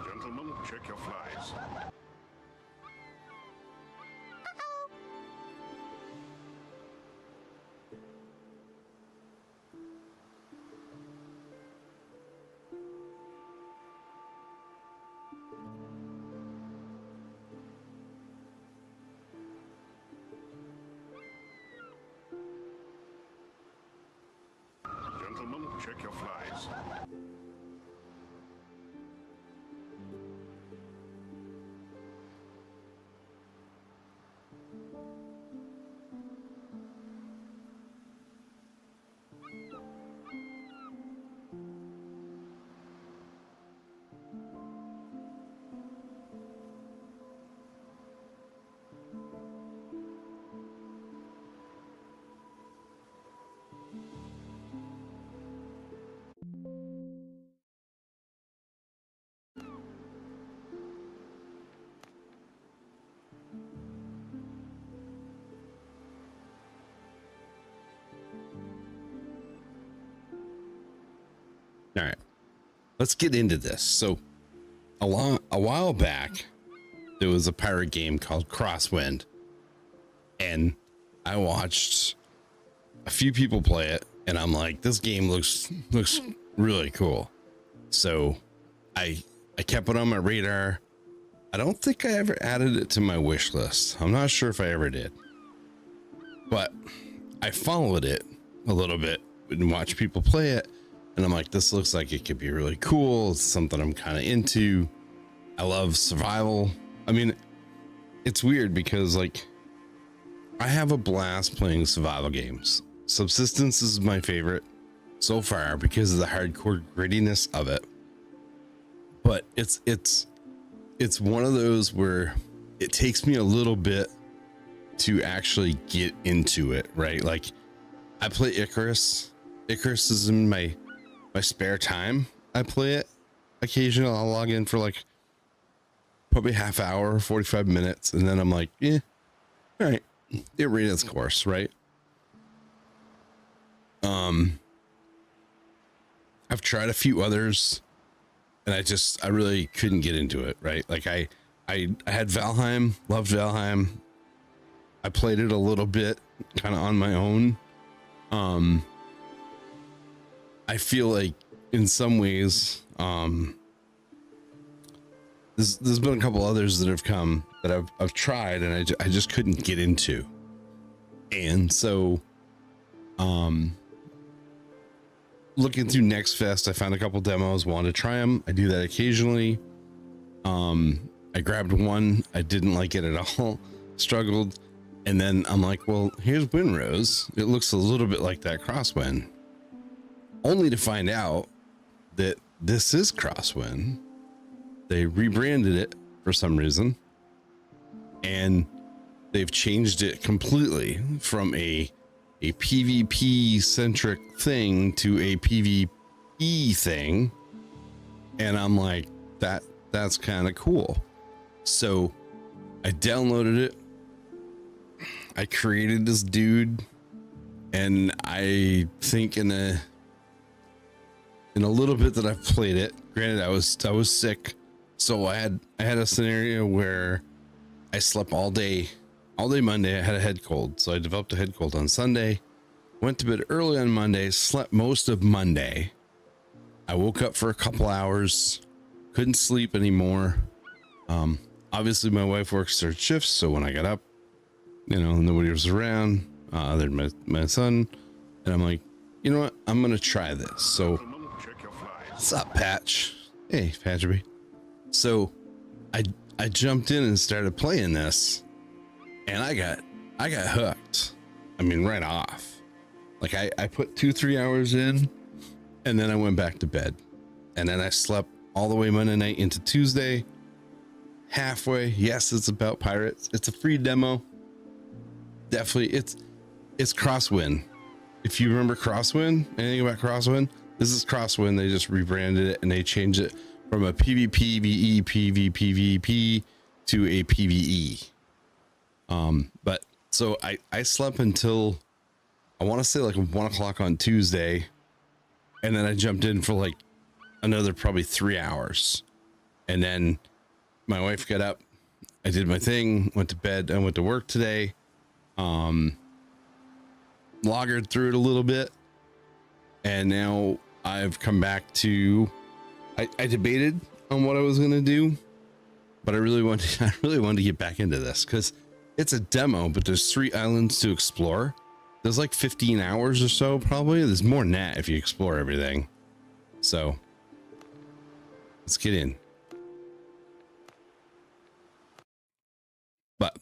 Gentlemen, check your flies. Gentlemen, check your flies. All right, let's get into this. So a while back, there was a pirate game called Crosswind, and I watched a few people play it, and I'm like, this game looks really cool. So I kept it on my radar. I don't think I ever added it to my wish list. I'm not sure if I ever did, but I followed it a little bit and watched people play it. And I'm like, this looks like it could be really cool. It's something I'm kind of into. I love survival. I mean, it's weird because like I have a blast playing survival games. Subsistence is my favorite so far because of the hardcore grittiness of it. But it's it's one of those where it takes me a little bit to actually get into it, right? Like I play Icarus. Icarus is in my spare time. I play it occasionally. I'll log in for like probably half hour, 45 minutes, and then I'm like, yeah, all right, it ran its course, right? I've tried a few others and I really couldn't get into it, right? Like I had Valheim, loved Valheim. I played it a little bit kind of on my own. I feel like in some ways, there's been a couple others that have come that I've tried and I just couldn't get into. And so, looking through Next Fest, I found a couple demos, wanted to try them. I do that occasionally. I grabbed one. I didn't like it at all, struggled. And then I'm like, well, here's Windrose. It looks a little bit like that Crosswind, only to find out that this is Crosswind. They rebranded it for some reason, and they've changed it completely from a PvP centric thing to a PvE thing. And I'm like, that's kind of cool. So I downloaded it. I created this dude, and I think in a little bit that I've played it, granted I was sick, so I had a scenario where I slept all day Monday. I had a head cold, so I developed a head cold on Sunday, went to bed early on Monday, slept most of Monday. I woke up for a couple hours, couldn't sleep anymore. Obviously my wife works third shifts, so when I got up, nobody was around other than my son, and I'm like, you know what, I'm gonna try this. So what's up, Patch? Hey, Patcherby. So I jumped in and started playing this, and I got hooked. I mean, right off. Like I put 2-3 hours in, and then I went back to bed, and then I slept all the way Monday night into Tuesday. Halfway. Yes, it's about pirates. It's a free demo. Definitely, it's Crosswind. If you remember Crosswind, anything about Crosswind, this is Crosswind. They just rebranded it and they changed it from a PvP, PvP to a PvE. But so I slept until I want to say like 1 o'clock on Tuesday, and then I jumped in for like another probably 3 hours, and then my wife got up. I did my thing, went to bed. I went to work today. Loggered through it a little bit, and now I've come back to. I debated on what I was gonna do, but I really wanted to get back into this because it's a demo, but there's 3 islands to explore. There's like 15 hours or so, probably. There's more than that if you explore everything. So let's get in. But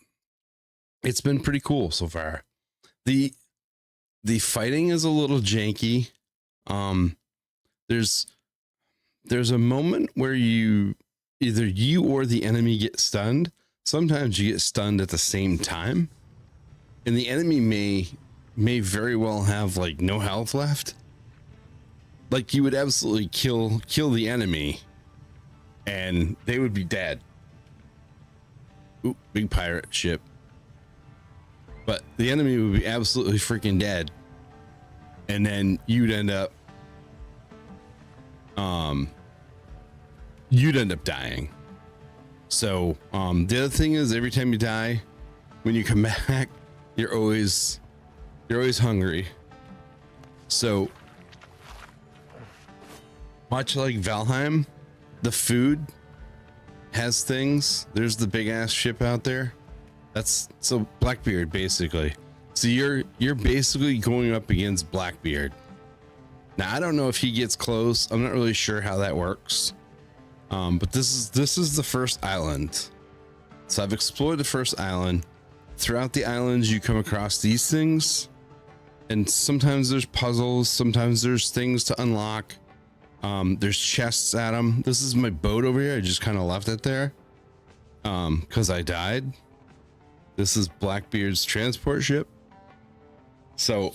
it's been pretty cool so far. The fighting is a little janky. There's a moment where either you or the enemy get stunned. Sometimes you get stunned at the same time, and the enemy may very well have like no health left. Like you would absolutely kill the enemy and they would be dead. Ooh, big pirate ship. But the enemy would be absolutely freaking dead, and then you'd end up dying. So the other thing is, every time you die, when you come back, you're always hungry. So much like Valheim, the food has things. There's the big ass ship out there. That's so Blackbeard basically. So you're basically going up against Blackbeard. Now I don't know if he gets close. I'm not really sure how that works. But this is the first island. So I've explored the first island. Throughout the islands you come across these things, and sometimes there's puzzles, sometimes there's things to unlock. There's chests at them. This is my boat over here. I just kind of left it there. because I died. This is Blackbeard's transport ship. So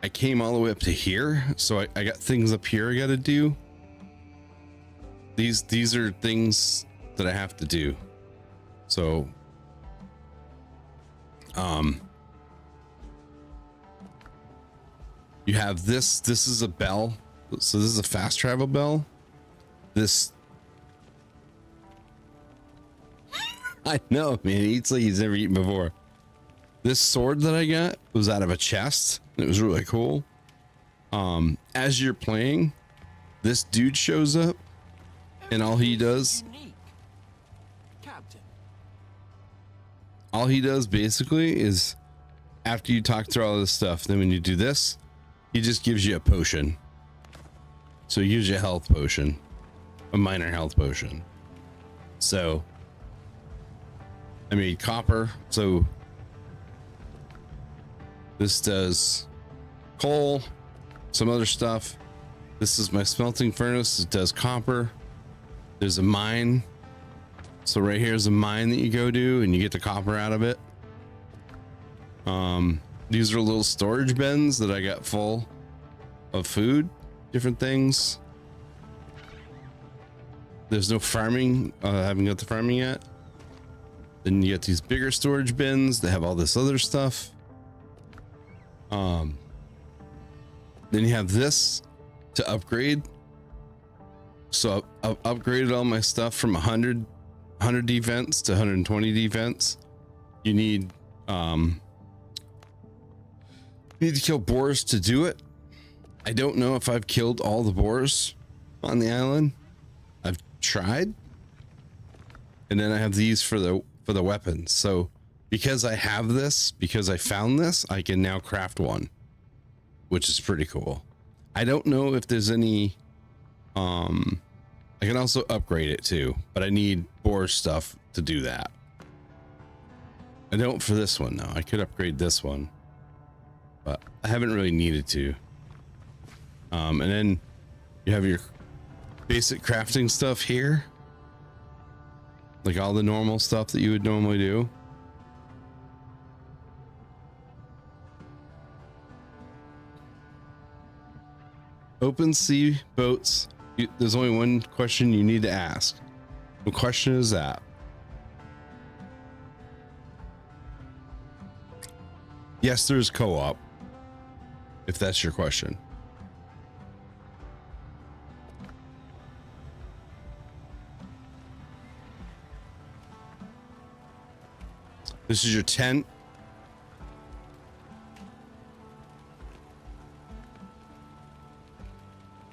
I came all the way up to here. So I got things up here I got to do. These are things that I have to do. So, you have this. This is a bell. So this is a fast travel bell. This. I know, man. He eats like he's never eaten before. This sword that I got was out of a chest. It was really cool. As you're playing, this dude shows up, and all he does basically is, after you talk through all this stuff, then when you do this, he just gives you a potion. So he gives you a health potion, a minor health potion. So I made copper. So this does coal, some other stuff. This is my smelting furnace. It does copper. There's a mine. So right here is a mine that you go to and you get the copper out of it. These are little storage bins that I got full of food, different things. There's no farming. I haven't got the farming yet. Then you get these bigger storage bins that have all this other stuff. Then you have this to upgrade. So I've upgraded all my stuff from 100 defense to 120 defense. You need to kill boars to do it. I don't know if I've killed all the boars on the island. I've tried. And then I have these for the weapons. So because I have this, because I found this, I can now craft one, which is pretty cool. I don't know if there's any I can also upgrade it too, but I need boar stuff to do that. I don't for this one though. I could upgrade this one, but I haven't really needed to. And then you have your basic crafting stuff here, like all the normal stuff that you would normally do. Open sea boats. There's only one question you need to ask. What question is that? Yes, there's co-op, if that's your question. This is your tent.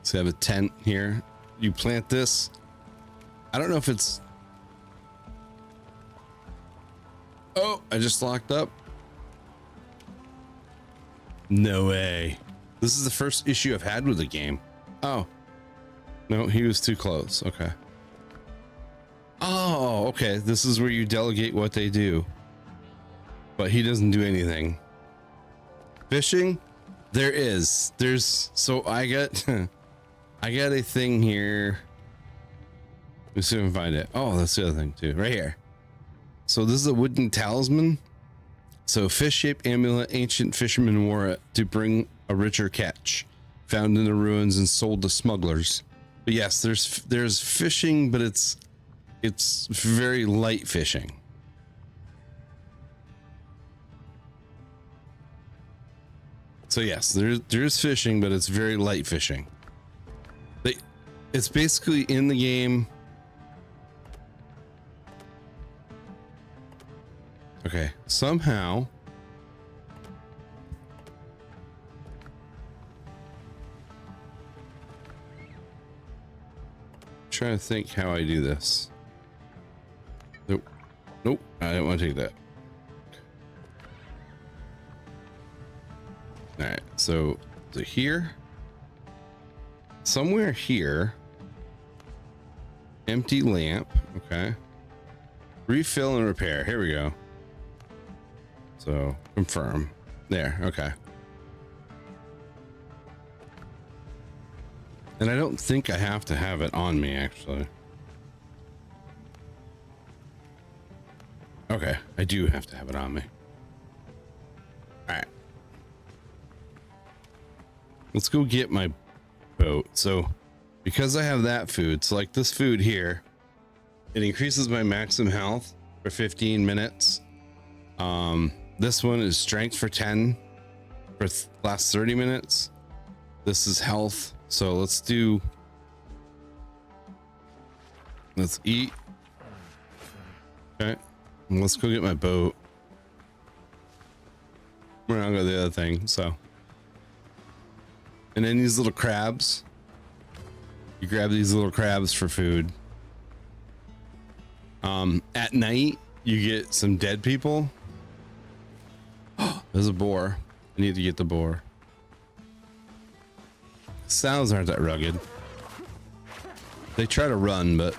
So you have a tent here. You plant this. I don't know if it's... Oh, I just locked up. No way. This is the first issue I've had with the game. Oh. No, he was too close. Okay. Oh, okay. This is where you delegate what they do. But he doesn't do anything. Fishing? There is. There's... So I got... I got a thing here. Let me see if I can find it. Oh, that's the other thing too. Right here. So this is a wooden talisman. So fish-shaped amulet, ancient fishermen wore it to bring a richer catch. Found in the ruins and sold to smugglers. But yes, there's fishing, but it's very light fishing. So yes, there's fishing, but it's very light fishing. It's basically in the game. Okay, somehow I'm trying to think how I do this. Nope. Nope, I don't want to take that. All right, so here, somewhere here, empty lamp. Okay, refill and repair. Here we go. So confirm there. Okay, and I don't think I have to have it on me actually. Okay, I do have to have it on me. All right. Let's go get my boat. So because I have that food, so like this food here, it increases my maximum health for 15 minutes. This one is strength for 10 for last 30 minutes. This is health. So let's eat. Okay. And let's go get my boat. We're not gonna go the other thing. So, and then these little crabs, you grab these little crabs for food. At night you get some dead people. There's a boar. I need to get the boar. Sounds aren't that rugged. They try to run, but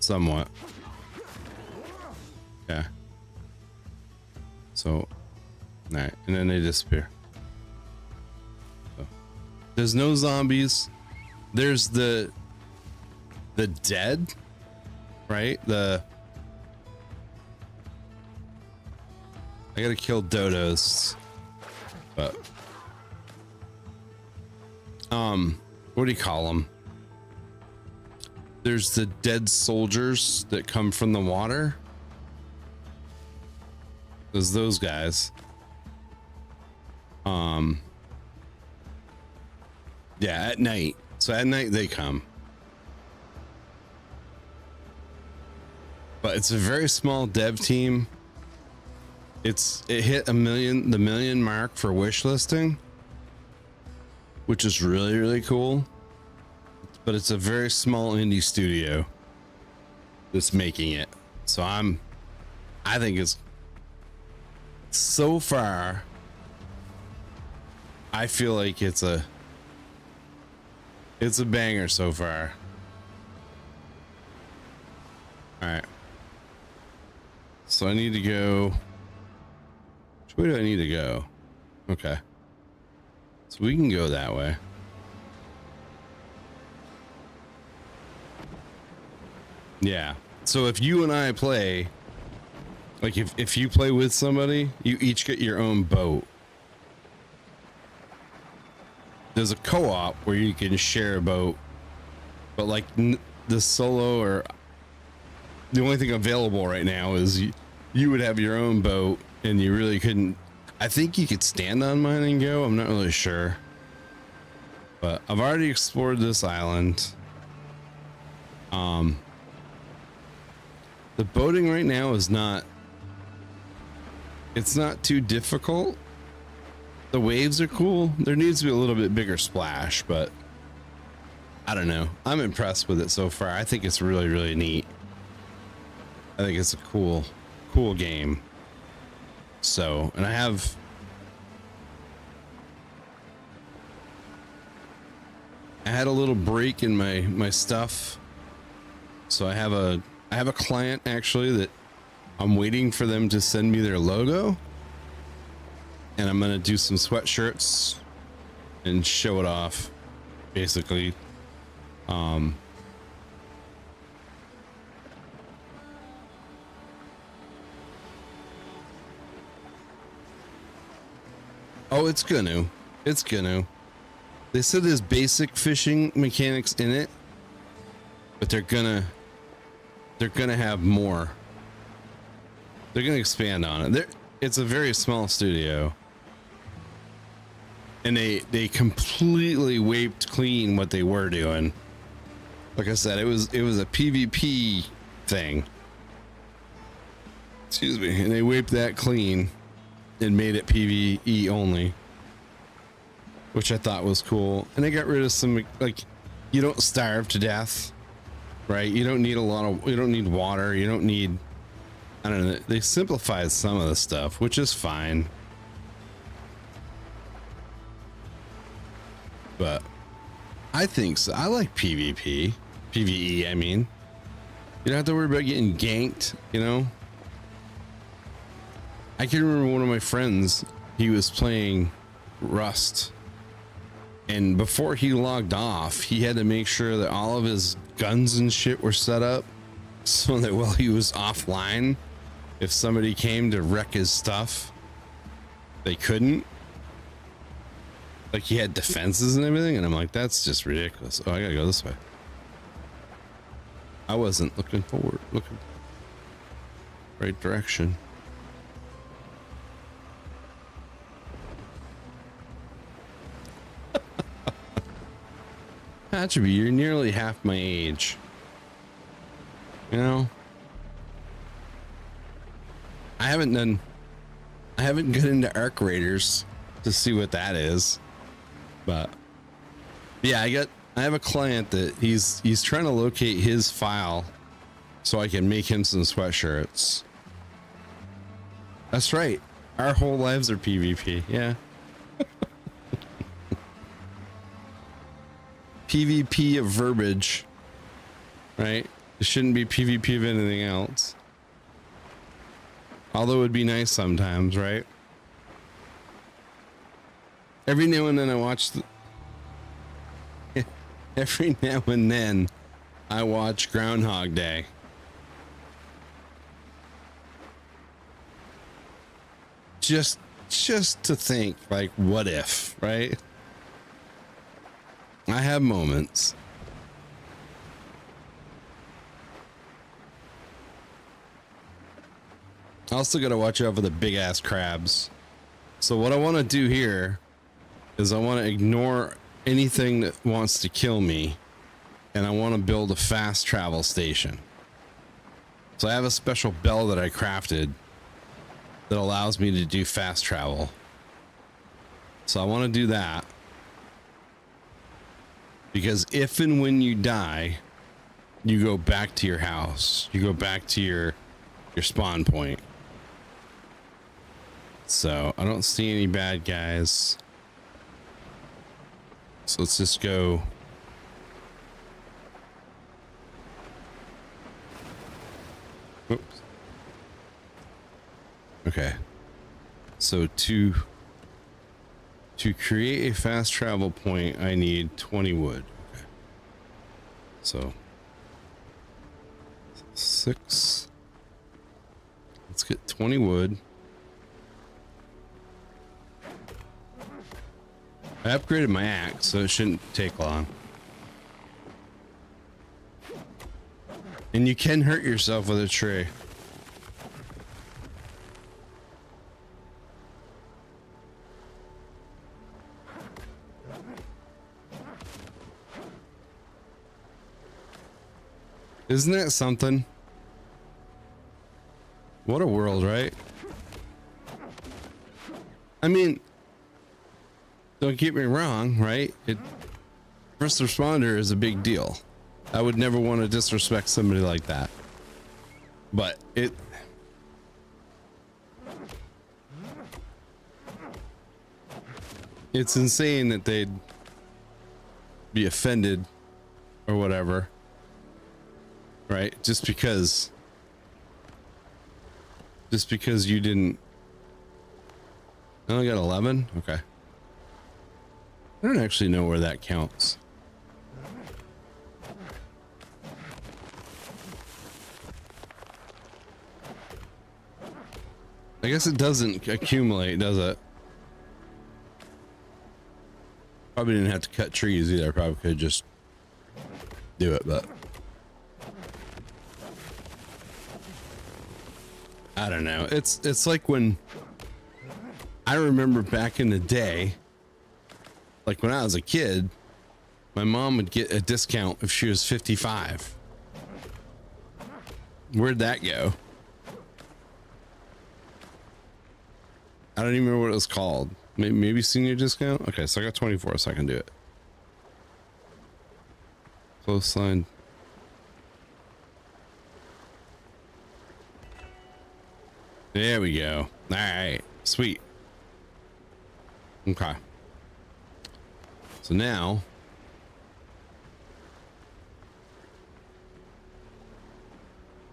somewhat. Yeah. So, all right, and then they disappear. So, there's no zombies. There's the dead, right? I gotta kill dodos, but what do you call them? There's the dead soldiers that come from the water. There's those guys. Yeah, at night. So at night they come. But it's a very small dev team. It hit the million mark for wish listing, which is really, really cool. But it's a very small indie studio that's making it. So I think it's so far, I feel like it's a banger so far. All right. So I need to go. Which way do I need to go? Okay. So we can go that way. Yeah. So if you and I play, like if you play with somebody, you each get your own boat. There's a co-op where you can share a boat, but like the solo, or the only thing available right now is you would have your own boat, and you really couldn't. I think you could stand on mine and go. I'm not really sure, but I've already explored this island. The boating right now is not. It's not too difficult. The waves are cool. There needs to be a little bit bigger splash, but I don't know. I'm impressed with it so far. I think it's really, really neat. I think it's a cool game. So, and I had a little break in my stuff. So I have a client actually that I'm waiting for them to send me their logo. And I'm gonna do some sweatshirts and show it off, basically. Oh, it's gonna. They said there's basic fishing mechanics in it, but they're gonna have more. They're gonna expand on it. It's a very small studio. And they completely wiped clean what they were doing. Like I said, it was a PvP thing. Excuse me. And they wiped that clean and made it PvE only, which I thought was cool. And they got rid of some, like, you don't starve to death, right? You don't need you don't need water. You don't need, I don't know. They simplified some of the stuff, which is fine. But I think so. I like PvP, PvE. I mean, you don't have to worry about getting ganked, you know? I can remember one of my friends, he was playing Rust, and before he logged off, he had to make sure that all of his guns and shit were set up so that while he was offline, if somebody came to wreck his stuff, they couldn't. Like he had defenses and everything, and I'm like, that's just ridiculous. Oh, I gotta go this way. I wasn't looking forward, looking right direction. Attribute, you're nearly half my age. You know, I haven't got into Arc Raiders to see what that is, but yeah, I have a client that he's trying to locate his file so I can make him some sweatshirts. That's right. Our whole lives are PvP. Yeah. PvP of verbiage, right? It shouldn't be PvP of anything else. Although it would be nice sometimes, right? Every now and then I watch every now and then I watch Groundhog Day. Just to think, like, what if, right? I have moments. I also got to watch out for the big ass crabs. So what I want to do here is I want to ignore anything that wants to kill me, and I want to build a fast travel station. So I have a special bell that I crafted that allows me to do fast travel. So I want to do that. Because if and when you die, you go back to your house. You go back to your spawn point. So I don't see any bad guys. So let's just go. Oops. Okay. So to create a fast travel point, I need 20 wood. Okay. So 6. Let's get 20 wood. I upgraded my axe, so it shouldn't take long. And you can hurt yourself with a tree. Isn't that something? What a world, right? I mean, don't get me wrong, right? First responder is a big deal. I would never want to disrespect somebody like that. But it's insane that they'd be offended or whatever. Right? Just because you didn't. I only got 11. Okay. I don't actually know where that counts. I guess it doesn't accumulate, does it? Probably didn't have to cut trees either. I probably could just do it, but I don't know. It's like when I remember back in the day, like when I was a kid, my mom would get a discount if she was 55. Where'd that go? I don't even remember what it was called. Maybe senior discount? Okay, so I got 24, so I can do it. Close line. There we go. All right, sweet. Okay. So now,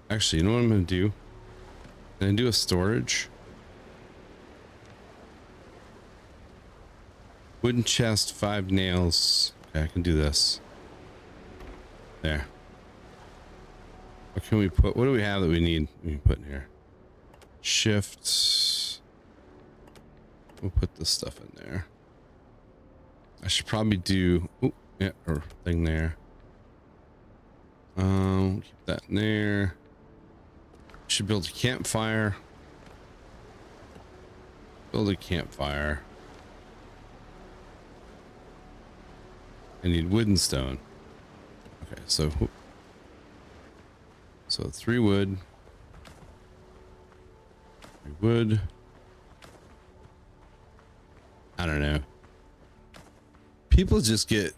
actually, you know what I'm going to do? Can I do a storage? Wooden chest, 5 nails. Okay, I can do this. There. What can we put? What do we have that we need? We can put in here. shift. We'll put this stuff in there. I should probably do, oh, yeah, or thing there. Keep that in there. Should build a campfire. Build a campfire. I need wood and stone. Okay, so 3 wood. 3 wood. I don't know. People just get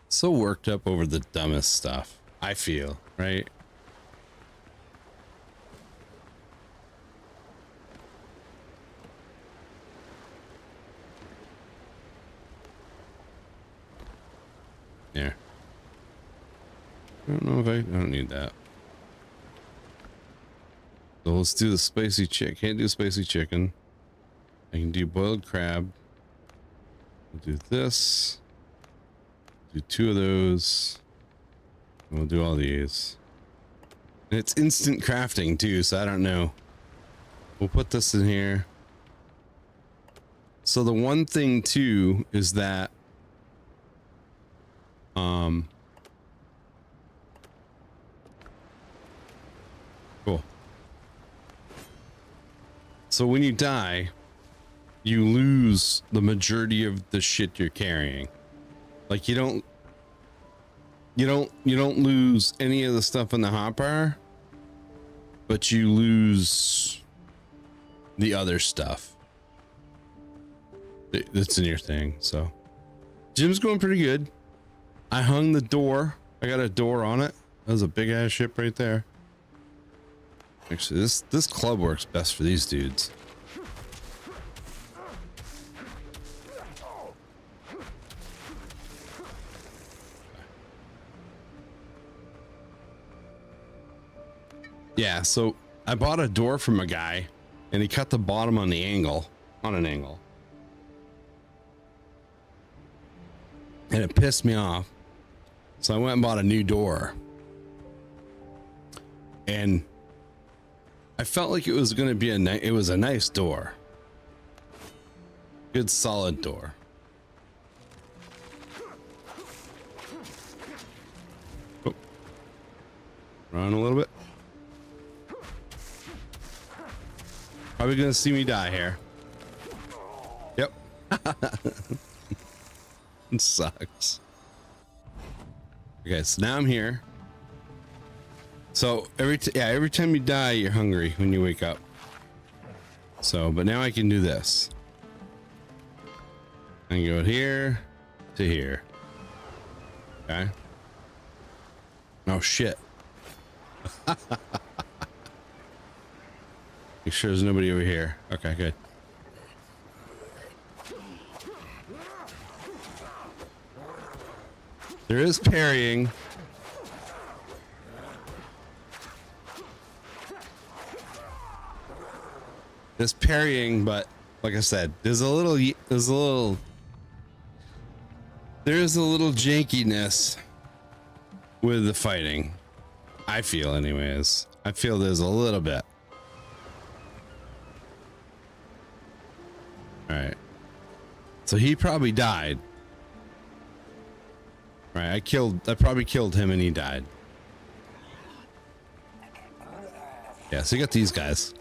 so worked up over the dumbest stuff, I feel, right? Yeah. I don't know if I don't need that. So let's do the spicy chicken. Can't do spicy chicken. I can do boiled crab. We'll do this. Do 2 of those. And we'll do all these. And it's instant crafting too, so I don't know. We'll put this in here. So the one thing too is that cool. So when you die, you lose the majority of the shit you're carrying. Like you don't lose any of the stuff in the hotbar, but you lose the other stuff that's in your thing. So Jim's going pretty good. I hung the door. I got a door on it. That was a big ass ship right there. Actually, this club works best for these dudes. Yeah, so I bought a door from a guy and he cut the bottom on an angle. And it pissed me off. So I went and bought a new door. And I felt like it was going to be it was a nice door. Good solid door. Oh. Run a little bit. Probably gonna see me die here. Yep. It sucks. Okay, so now I'm here. So every time you die, you're hungry when you wake up. So, but now I can do this. I can go here to here. Okay. Oh shit. Make sure there's nobody over here. Okay, good. There is parrying. There's parrying, but like I said, there's a little jankiness with the fighting. I feel anyways. I feel there's a little bit. All right. So he probably died. All right, I probably killed him and he died. Yeah, so you got these guys.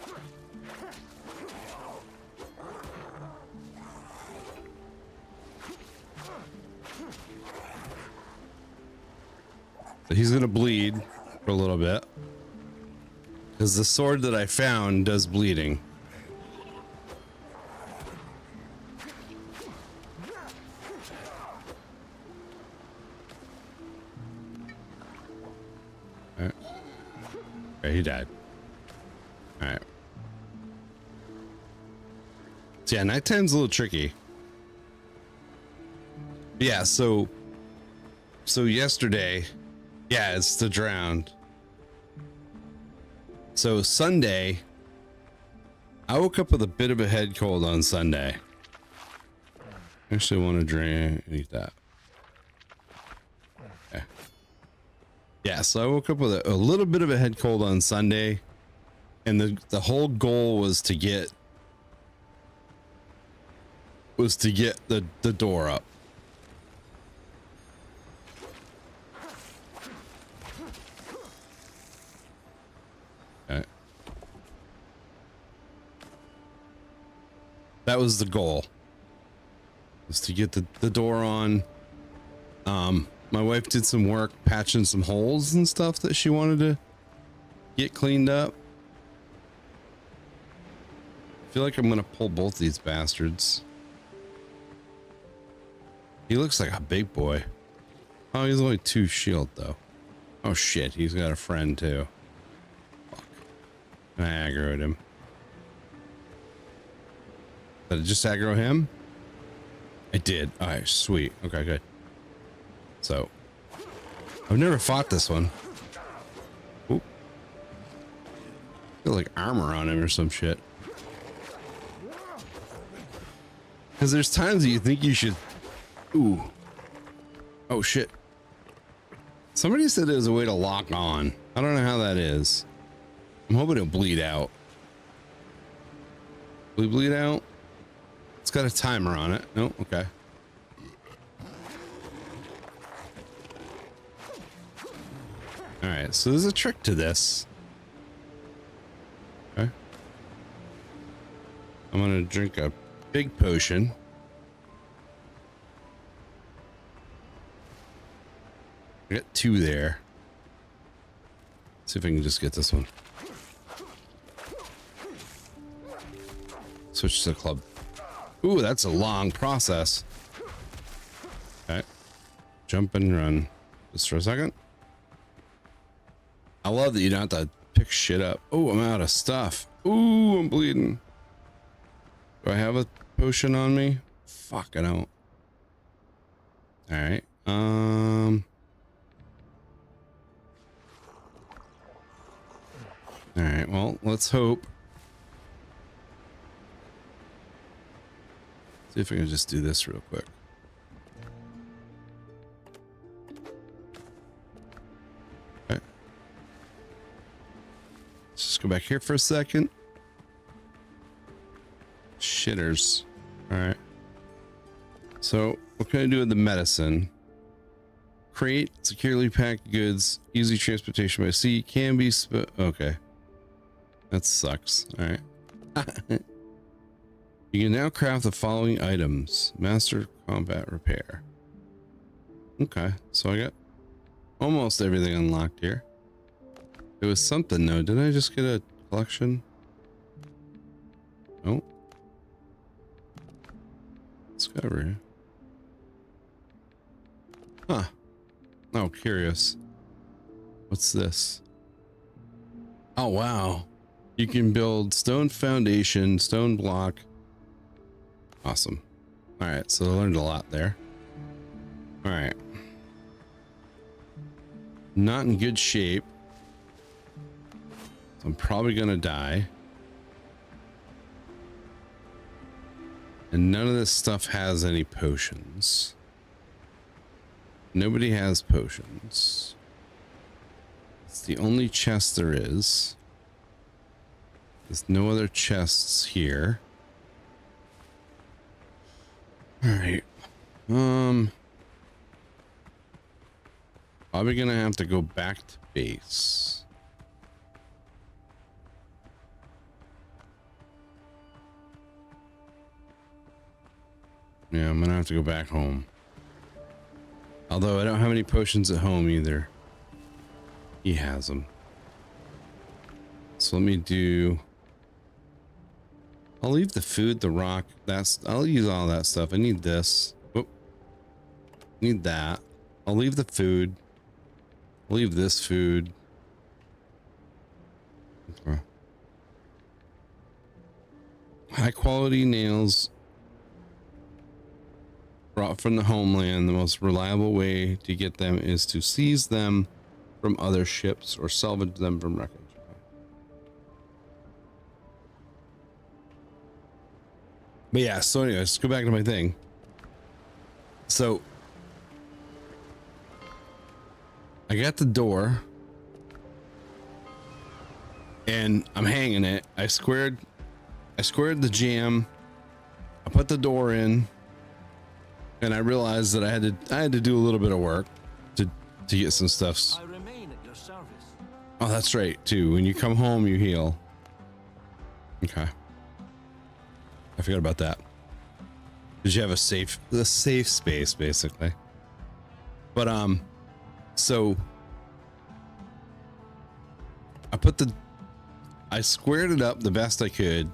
So he's gonna bleed for a little bit. Because the sword that I found does bleeding. Okay, he died. All right. So yeah, nighttime's a little tricky. Yeah, so yesterday, yeah, it's the drowned. So Sunday, I woke up with a bit of a head cold on Sunday. Actually, want to drink and eat that. Okay. Yeah, so I woke up with a little bit of a head cold on Sunday, And the whole goal was to get the door up. Okay. That was the goal. Was to get the door on. My wife did some work patching some holes and stuff that she wanted to get cleaned up. I feel like I'm gonna pull both these bastards. He looks like a big boy. Oh, he's only 2 shield though. Oh shit, he's got a friend too. Fuck. I aggroed him. Did I just aggro him? I did. All right, sweet. Okay, good. So, I've never fought this one. Oop. Feel like armor on him or some shit. Because there's times that you think you should. Ooh. Oh shit. Somebody said there's a way to lock on. I don't know how that is. I'm hoping it'll bleed out. Will it bleed out? It's got a timer on it. No, okay. All right, so there's a trick to this. Okay. I'm gonna drink a big potion. I got 2 there. Let's see if I can just get this one. Switch to the club. Ooh, that's a long process. Okay. Jump and run. Just for a second. I love that you don't have to pick shit up. Oh, I'm out of stuff. Ooh, I'm bleeding. Do I have a potion on me? Fuck, I don't. All right. All right, well, let's hope. See if I can just do this real quick. Okay. Let's just go back here for a second. Shitters. All right. So what can I do with the medicine? Create securely packed goods, easy transportation by sea, can be okay. That sucks. All right. You can now craft the following items. Master combat repair. Okay, so I got almost everything unlocked here. It was something though. Did I just get a collection? Oh. Discovery. Huh. Oh, curious. What's this? Oh, wow. You can build stone foundation, stone block. Awesome. All right, so I learned a lot there. All right. Not in good shape. So I'm probably gonna die. And none of this stuff has any potions. Nobody has potions. It's the only chest there is. There's no other chests here. All right. Probably gonna have to go back to base. Yeah, I'm gonna have to go back home. Although I don't have any potions at home either. He has them. So let me do... I'll leave the food, the rock. I'll use all that stuff. I need this. Oh, need that. I'll leave the food. I'll leave this food. Okay. High quality nails brought from the homeland. The most reliable way to get them is to seize them from other ships or salvage them from wreckage. But yeah, so anyway, let's go back to my thing. So I got the door and I'm hanging it. I squared the jam. I put the door in, and I realized that I had to do a little bit of work to get some stuff. I remain at your service. Oh, that's right too. When you come home, you heal. Okay. I forgot about that. Because you have a safe space basically. But so I squared it up the best I could.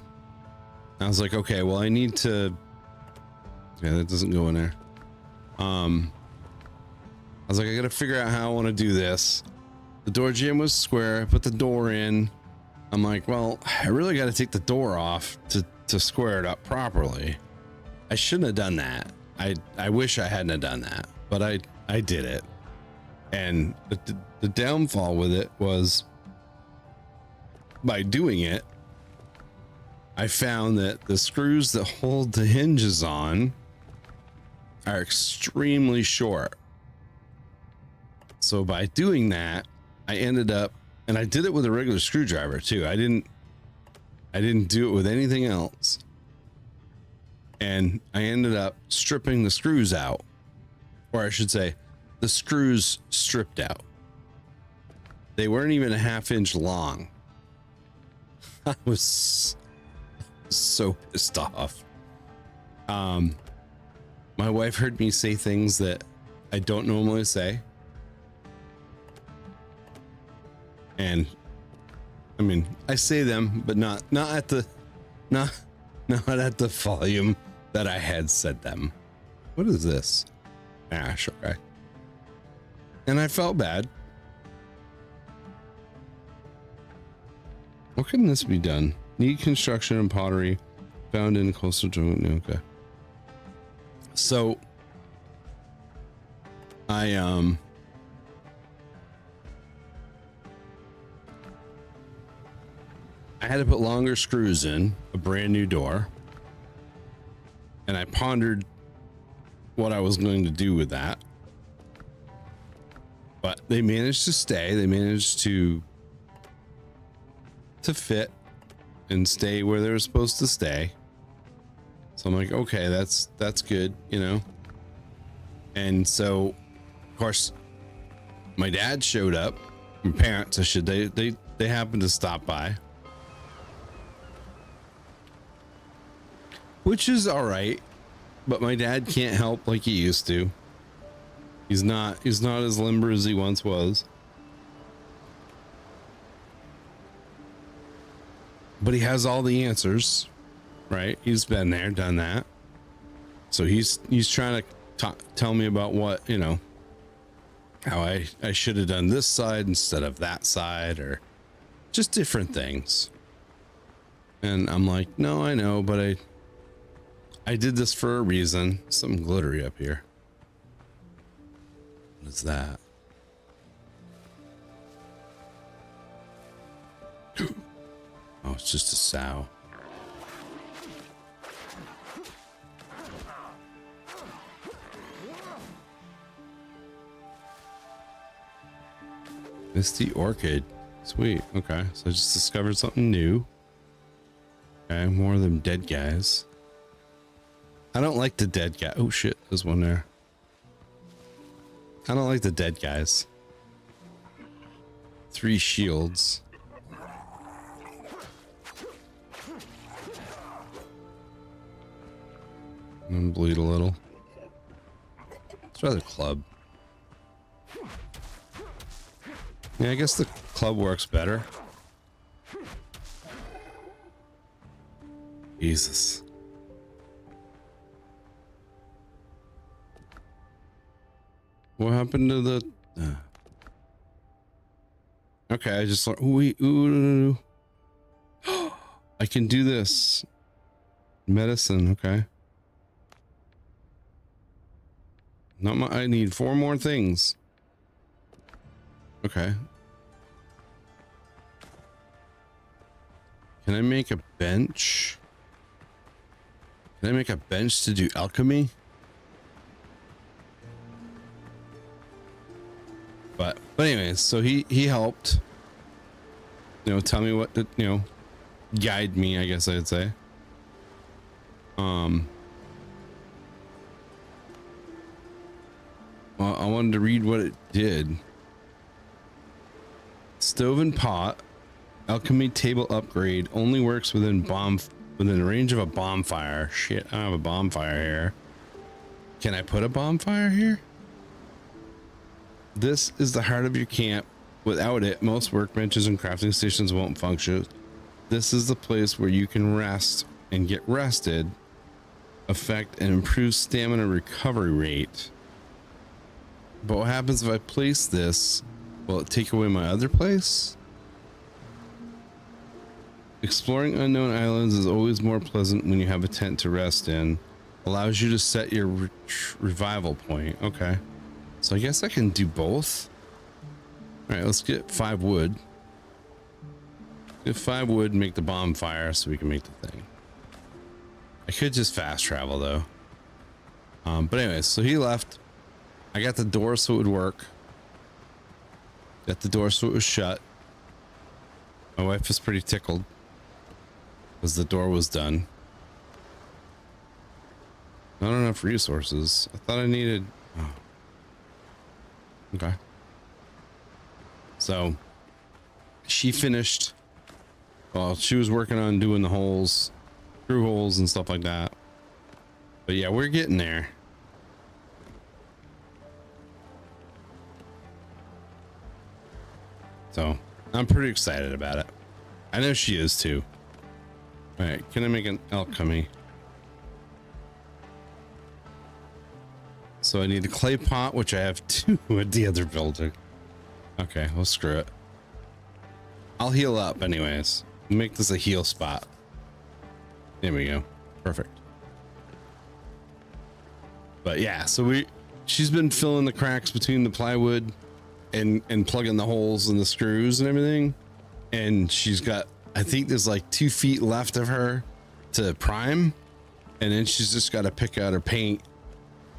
I was like, okay, well, I need to. Yeah, that doesn't go in there. I was like, I gotta figure out how I want to do this. The door jamb was square. I put the door in. I'm like, well, I really got to take the door off to square it up properly. I shouldn't have done that. I wish I hadn't have done that, but I did it. And the downfall with it was, by doing it, I found that the screws that hold the hinges on are extremely short. So by doing that, I ended up, and I did it with a regular screwdriver too. I didn't do it with anything else. And I ended up stripping the screws out, or I should say the screws stripped out. They weren't even a half-inch long. I was so pissed off. My wife heard me say things that I don't normally say. And I mean, I say them, but not at the volume that I had said them. What is this? Ash, okay. And I felt bad. What can this be done? Need construction and pottery found in coastal joint. Okay. So I had to put longer screws in a brand new door, and I pondered what I was going to do with that, but they managed to stay. They managed to fit and stay where they were supposed to stay. So I'm like, okay, that's good, you know. And so, of course, my dad showed up. My parents, they happened to stop by, which is all right. But my dad can't help like he used to. He's not as limber as he once was. But he has all the answers, right? He's been there, done that. So he's trying to tell me about what, you know, how I should have done this side instead of that side, or just different things. And I'm like, no, I know, but I did this for a reason. Something glittery up here. What is that? Oh, it's just a sow. Misty Orchid. Sweet. Okay. So I just discovered something new. Okay. More of them dead guys. I don't like the dead guy. Oh shit. There's one there. I don't like the dead guys. 3 shields. And bleed a little. Let's try the club. Yeah, I guess the club works better. Jesus. What happened to the... Okay, I just... Ooh. I can do this. Medicine, okay. I need 4 more things. Okay. Can I make a bench? Can I make a bench to do alchemy? But anyways, so he helped. tell me what to, guide me, I guess I'd say. Well, I wanted to read what it did. Stove and pot alchemy table upgrade only works within range of a bonfire. Shit, I don't have a bonfire here. Can I put a bonfire here? This is the heart of your camp. Without it, most workbenches and crafting stations won't function. This is the place where you can rest and get rested. Affect and improve stamina recovery rate. But what happens if I place this? Will it take away my other place? Exploring unknown islands is always more pleasant when you have a tent to rest in. Allows you to set your revival point. Okay. So I guess I can do both. All right, let's get 5 wood. Get 5 wood, make the bonfire so we can make the thing. I could just fast travel though. But anyways, so he left. I got the door so it would work. Got the door so it was shut. My wife was pretty tickled because the door was done. Not enough resources. I thought I needed. Oh. Okay. So she finished. Well, she was working on doing the holes, screw holes and stuff like that. But yeah, we're getting there. So I'm pretty excited about it. I know she is too. All right, can I make an alchemy? So I need a clay pot, which I have 2 at the other building. Okay, well, screw it. I'll heal up anyways. Make this a heal spot. There we go. Perfect. But yeah, so she's been filling the cracks between the plywood and plugging the holes and the screws and everything. And she's got, I think there's like 2 feet left of her to prime. And then she's just got to pick out her paint.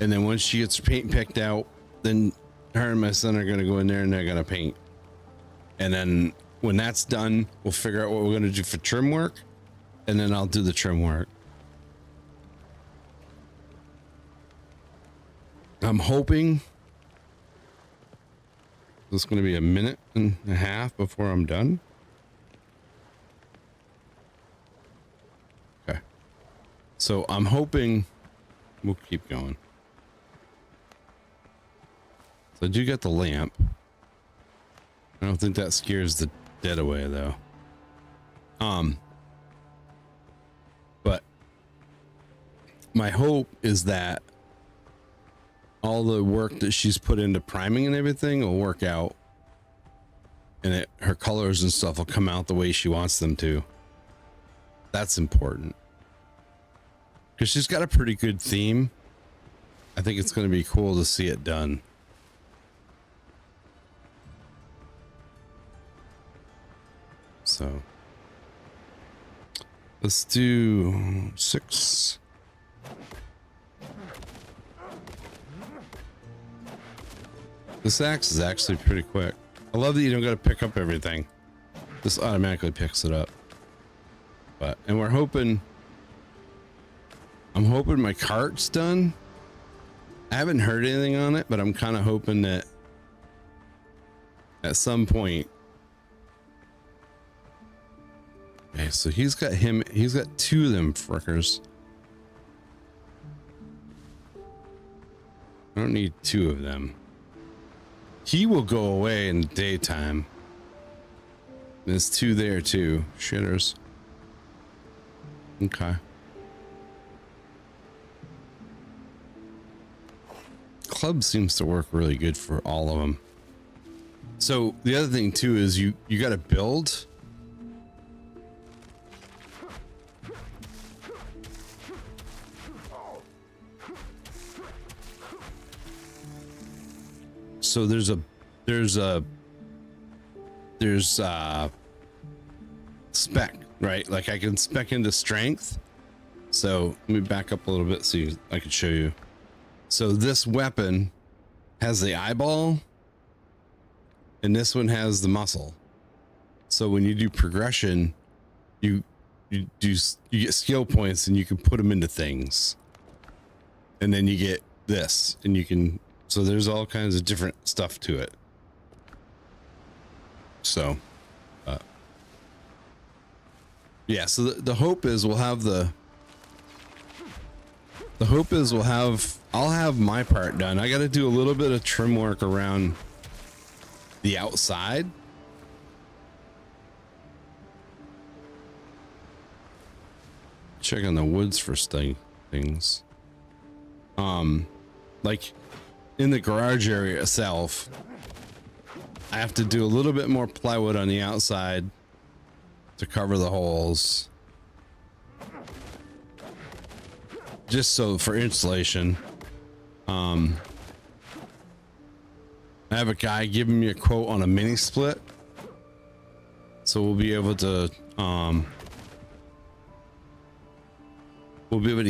And then once she gets her paint picked out, then her and my son are going to go in there and they're going to paint. And then when that's done, we'll figure out what we're going to do for trim work. And then I'll do the trim work. I'm hoping this is going to be a minute and a half before I'm done. Okay. So I'm hoping we'll keep going. So I do get the lamp. I don't think that scares the dead away though. But my hope is that all the work that she's put into priming and everything will work out, and her colors and stuff will come out the way she wants them to. That's important because she's got a pretty good theme. I think it's going to be cool to see it done. So let's do 6. This axe is actually pretty quick. I love that you don't got to pick up everything. This automatically picks it up. And we're hoping, I'm hoping my cart's done. I haven't heard anything on it, but I'm kind of hoping that at some point. Okay, so he's got 2 of them frickers. I don't need 2 of them. He will go away in the daytime. There's 2 there too. Shitters. Okay. Club seems to work really good for all of them. So the other thing too is you got to build. So there's spec, right? Like I can spec into strength. So let me back up a little bit so I can show you. So this weapon has the eyeball and this one has the muscle. So when you do progression, you get skill points and you can put them into things, and then you get this, and you can. So there's all kinds of different stuff to it. So, yeah. So the hope is we'll have I'll have my part done. I got to do a little bit of trim work around the outside. Check on the woods for things. Like in the garage area itself, I have to do a little bit more plywood on the outside to cover the holes. Just so for insulation. I have a guy giving me a quote on a mini split. So we'll be able to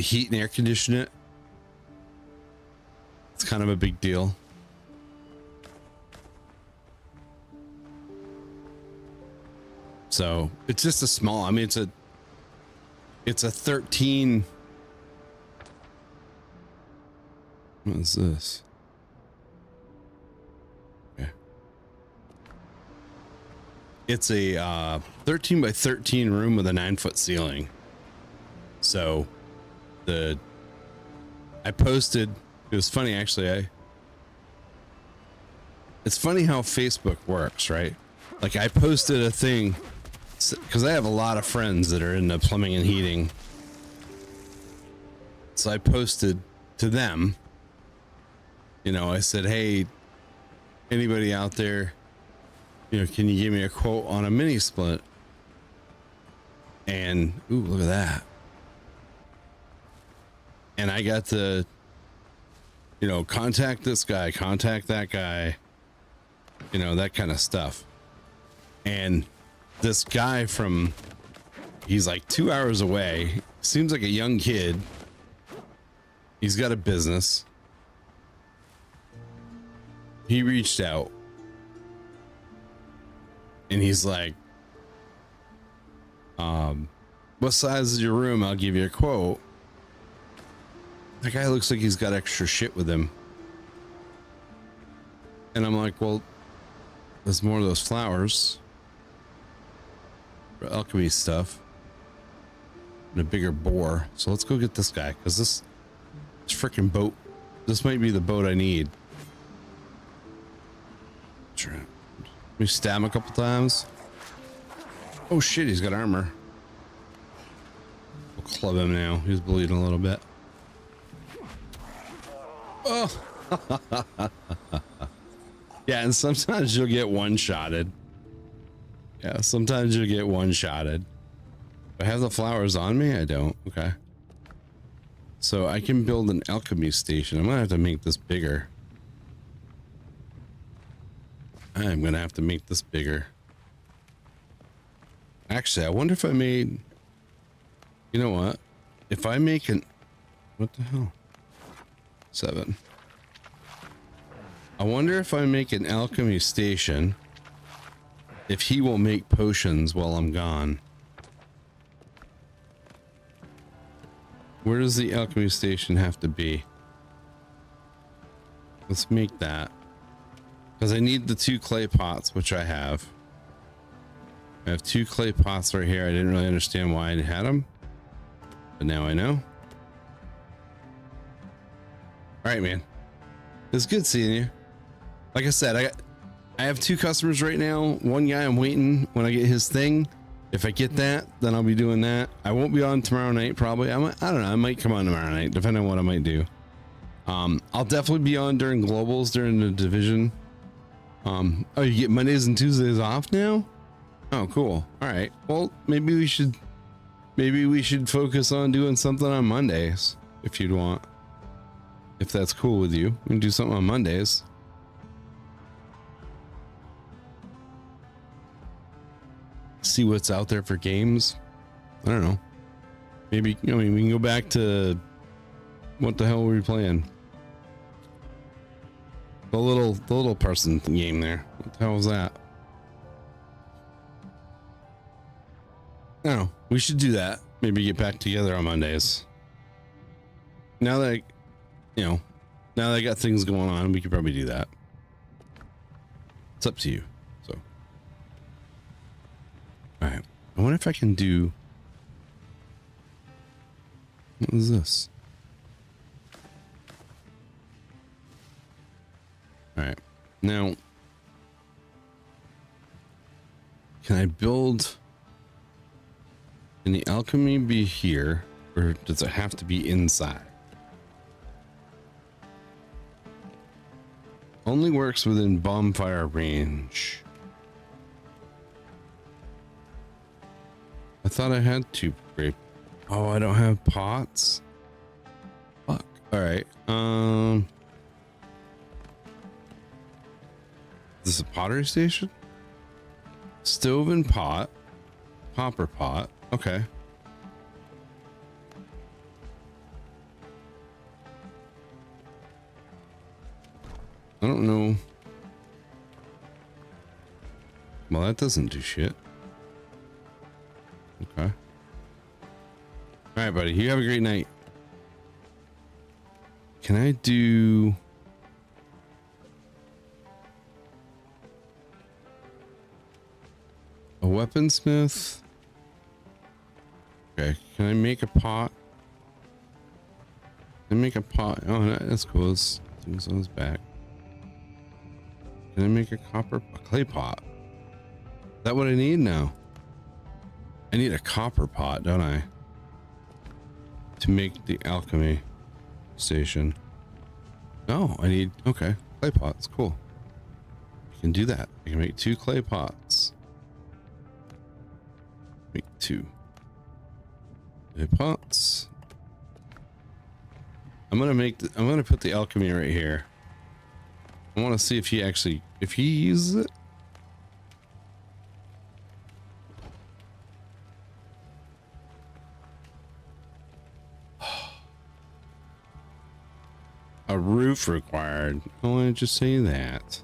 heat and air condition it. It's kind of a big deal. So it's just a small, I mean, it's a 13. What is this? Okay. It's a 13 by 13 room with a 9-foot ceiling. So I posted, it was funny actually, it's funny how Facebook works, right? Like I posted a thing because I have a lot of friends that are into plumbing and heating. So I posted to them, you know, I said, hey, anybody out there, you know, can you give me a quote on a mini split? And ooh, look at that. And I got to, you know, contact this guy, contact that guy, you know, that kind of stuff. And this guy he's like 2 hours away, seems like a young kid. He's got a business. He reached out and he's like, what size is your room? I'll give you a quote. That guy looks like he's got extra shit with him. And I'm like, well, there's more of those flowers. For alchemy stuff. And a bigger bore. So let's go get this guy. Because this freaking boat, this might be the boat I need. Let me stab him a couple times. Oh shit, he's got armor. We'll club him now. He's bleeding a little bit. Oh. Yeah, and sometimes you'll get one-shotted. Yeah, sometimes you'll get one-shotted. Do I have the flowers on me? I don't. Okay. So I can build an alchemy station. I'm gonna have to make this bigger. I'm gonna have to make this bigger. Actually, I wonder if I made... You know what? If I make an... What the hell? 7. I wonder if I make an alchemy station, if he will make potions while I'm gone. Where does the alchemy station have to be? Let's make that. Because I need the 2 clay pots, which I have. I have 2 clay pots right here. I didn't really understand why I had them, but now I know. All right, man. It's good seeing you. Like I said, I have 2 customers right now. One guy I'm waiting when I get his thing. If I get that, then I'll be doing that. I won't be on tomorrow night probably. I don't know. I might come on tomorrow night, depending on what I might do. I'll definitely be on during globals during the division. Oh, you get Mondays and Tuesdays off now? Oh, cool. All right. Well, maybe we should focus on doing something on Mondays if you'd want. If that's cool with you, we can do something on Mondays. See what's out there for games. I don't know. Maybe, I mean, we can go back to what the hell were we playing? The little person game there. What the hell was that? No, we should do that. Maybe get back together on Mondays. Now that now that I got things going on, we could probably do that. It's up to you. So, all right. I wonder if I can do. What is this? All right. Now, can I build? Can the alchemy be here, or does it have to be inside? Only works within bonfire range. I thought I had to break. Oh, I don't have pots. Fuck. All right. Is this a pottery station? Stove and pot. Copper pot. Okay. I don't know. Well, that doesn't do shit. Okay. All right, buddy. You have a great night. Can I do... a weaponsmith? Okay. Can I make a pot? Can I make a pot? Oh, that's cool. It's on his back. Can I make a clay pot? Is that what I need now? I need a copper pot, don't I? To make the alchemy station. No, I need, okay, clay pots, cool. I can do that. I can make 2 clay pots. Make 2 clay pots. I'm gonna put the alchemy right here. I want to see if he uses it. A roof required. I want to just say that.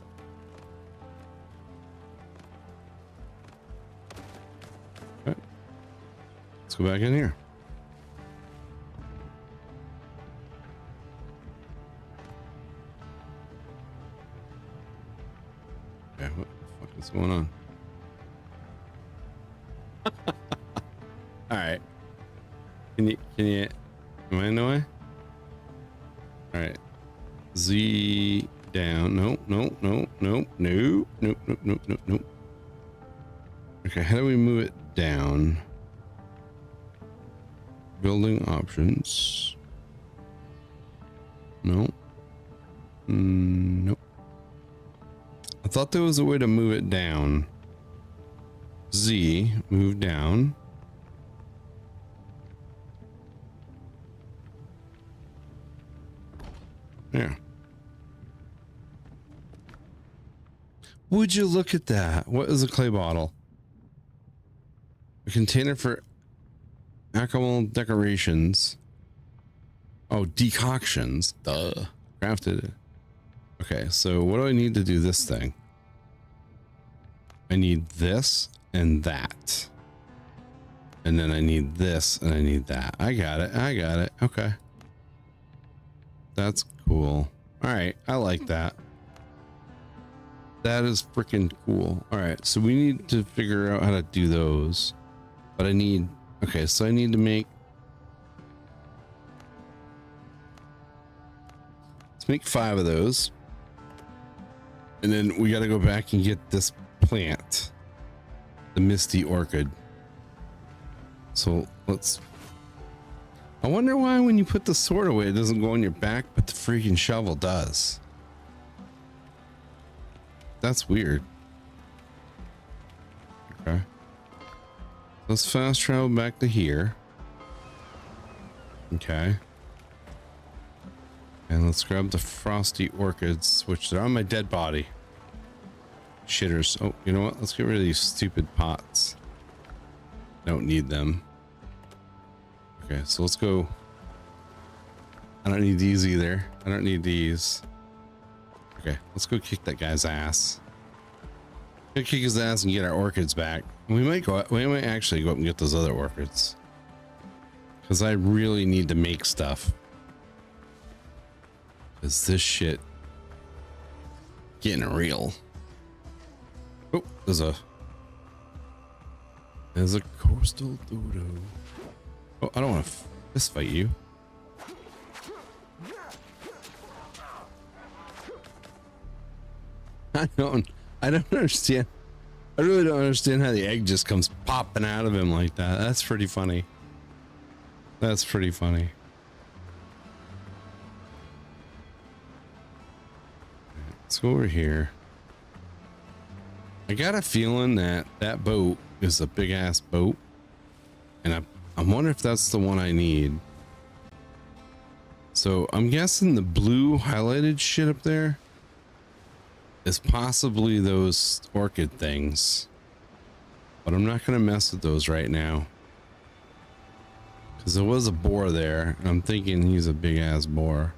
Okay. Let's go back in here. Okay, what the fuck is going on? All right. Can you, am I in the way? All right. Z down. No. Okay, how do we move it down? Building options. No. Nope. I thought there was a way to move it down. Z, move down. Yeah. Would you look at that? What is a clay bottle? A container for alcohol decorations. Oh, decoctions. Duh. Crafted it. Okay, so what do I need to do this thing? I need this and that. And then I need this and I need that. I got it. Okay. That's cool. All right, I like that. That is freaking cool. All right, so we need to figure out how to do those. But I need, okay, so I need to make, let's make 5 of those. And then we got to go back and get this plant, the Misty Orchid. So let's, I wonder why when you put the sword away, it doesn't go on your back, but the freaking shovel does. That's weird. Okay. Let's fast travel back to here. Okay. And let's grab the frosty orchids, which they're on my dead body. Shitters. Oh, you know what? Let's get rid of these stupid pots. Don't need them. Okay, so let's go. I don't need these either. I don't need these. Okay, let's go kick that guy's ass. Go kick his ass and get our orchids back. We might go. We might actually go up and get those other orchids, because I really need to make stuff. Because this shit getting real. Oh, there's a coastal dodo. Oh, I don't want to fist fight you. I don't understand. I really don't understand how the egg just comes popping out of him like that. That's pretty funny. That's pretty funny. Let's go over here. I got a feeling that that boat is a big ass boat, and I wonder if that's the one I need. So I'm guessing the blue highlighted shit up there is possibly those orchid things, but I'm not gonna mess with those right now because there was a boar there and I'm thinking he's a big ass boar.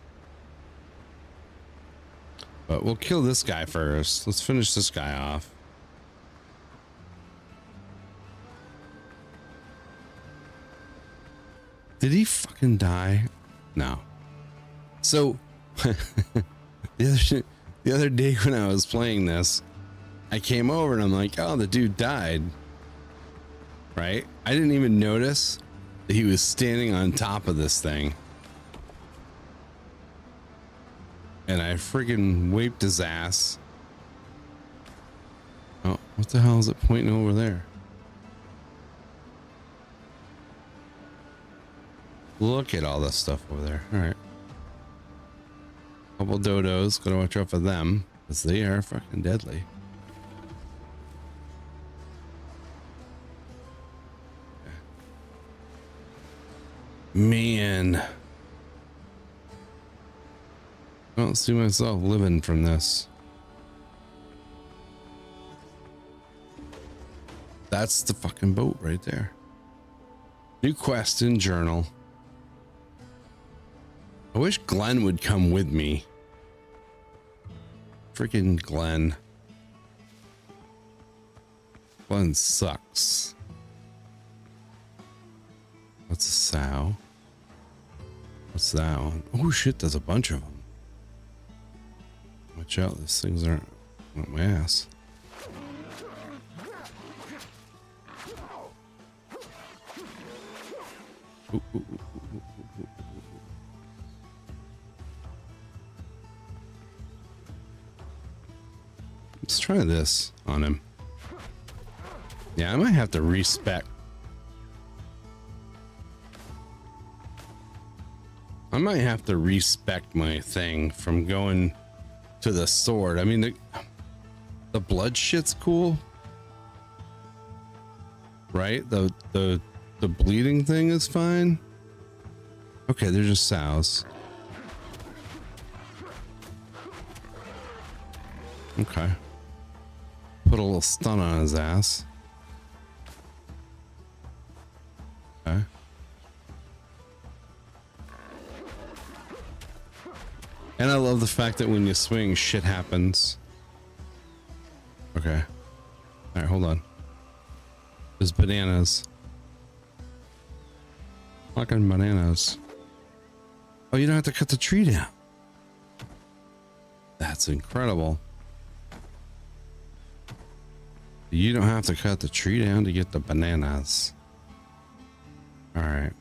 But we'll kill this guy first. Let's finish this guy off. Did he fucking die? No. So the other day when I was playing this, I came over and I'm like, oh, the dude died. Right? I didn't even notice that he was standing on top of this thing. And I freaking wiped his ass. Oh, what the hell is it pointing over there? Look at all this stuff over there. All right. Couple dodos. Gotta watch out for them, because they are fucking deadly. Man. I don't see myself living from this. That's the fucking boat right there. New quest in journal. I wish Glenn would come with me. Freaking Glenn. Glenn sucks. What's a sow? What's that one? Oh shit, there's a bunch of them. Watch out, these things aren't up my ass. Ooh, ooh, ooh, ooh, ooh, ooh. Let's try this on him. Yeah, I might have to respec. I might have to respec my thing from going to the sword. I mean, the blood shit's cool, right? The bleeding thing is fine. Okay, they're just sows. Okay. Put a little stun on his ass. Okay. And I love the fact that when you swing, shit happens. Okay. All right, hold on. There's bananas. Fucking bananas. Oh, you don't have to cut the tree down. That's incredible. You don't have to cut the tree down to get the bananas. All right.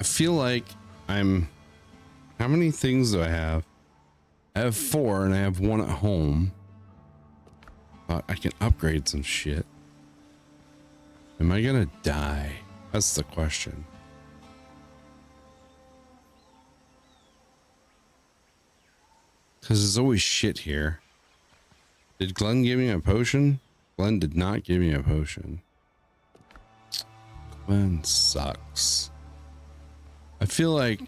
I feel like I'm... How many things do I have? I have 4 and I have 1 at home. But I can upgrade some shit. Am I gonna die? That's the question. Because there's always shit here. Did Glenn give me a potion? Glenn did not give me a potion. Glenn sucks. I feel like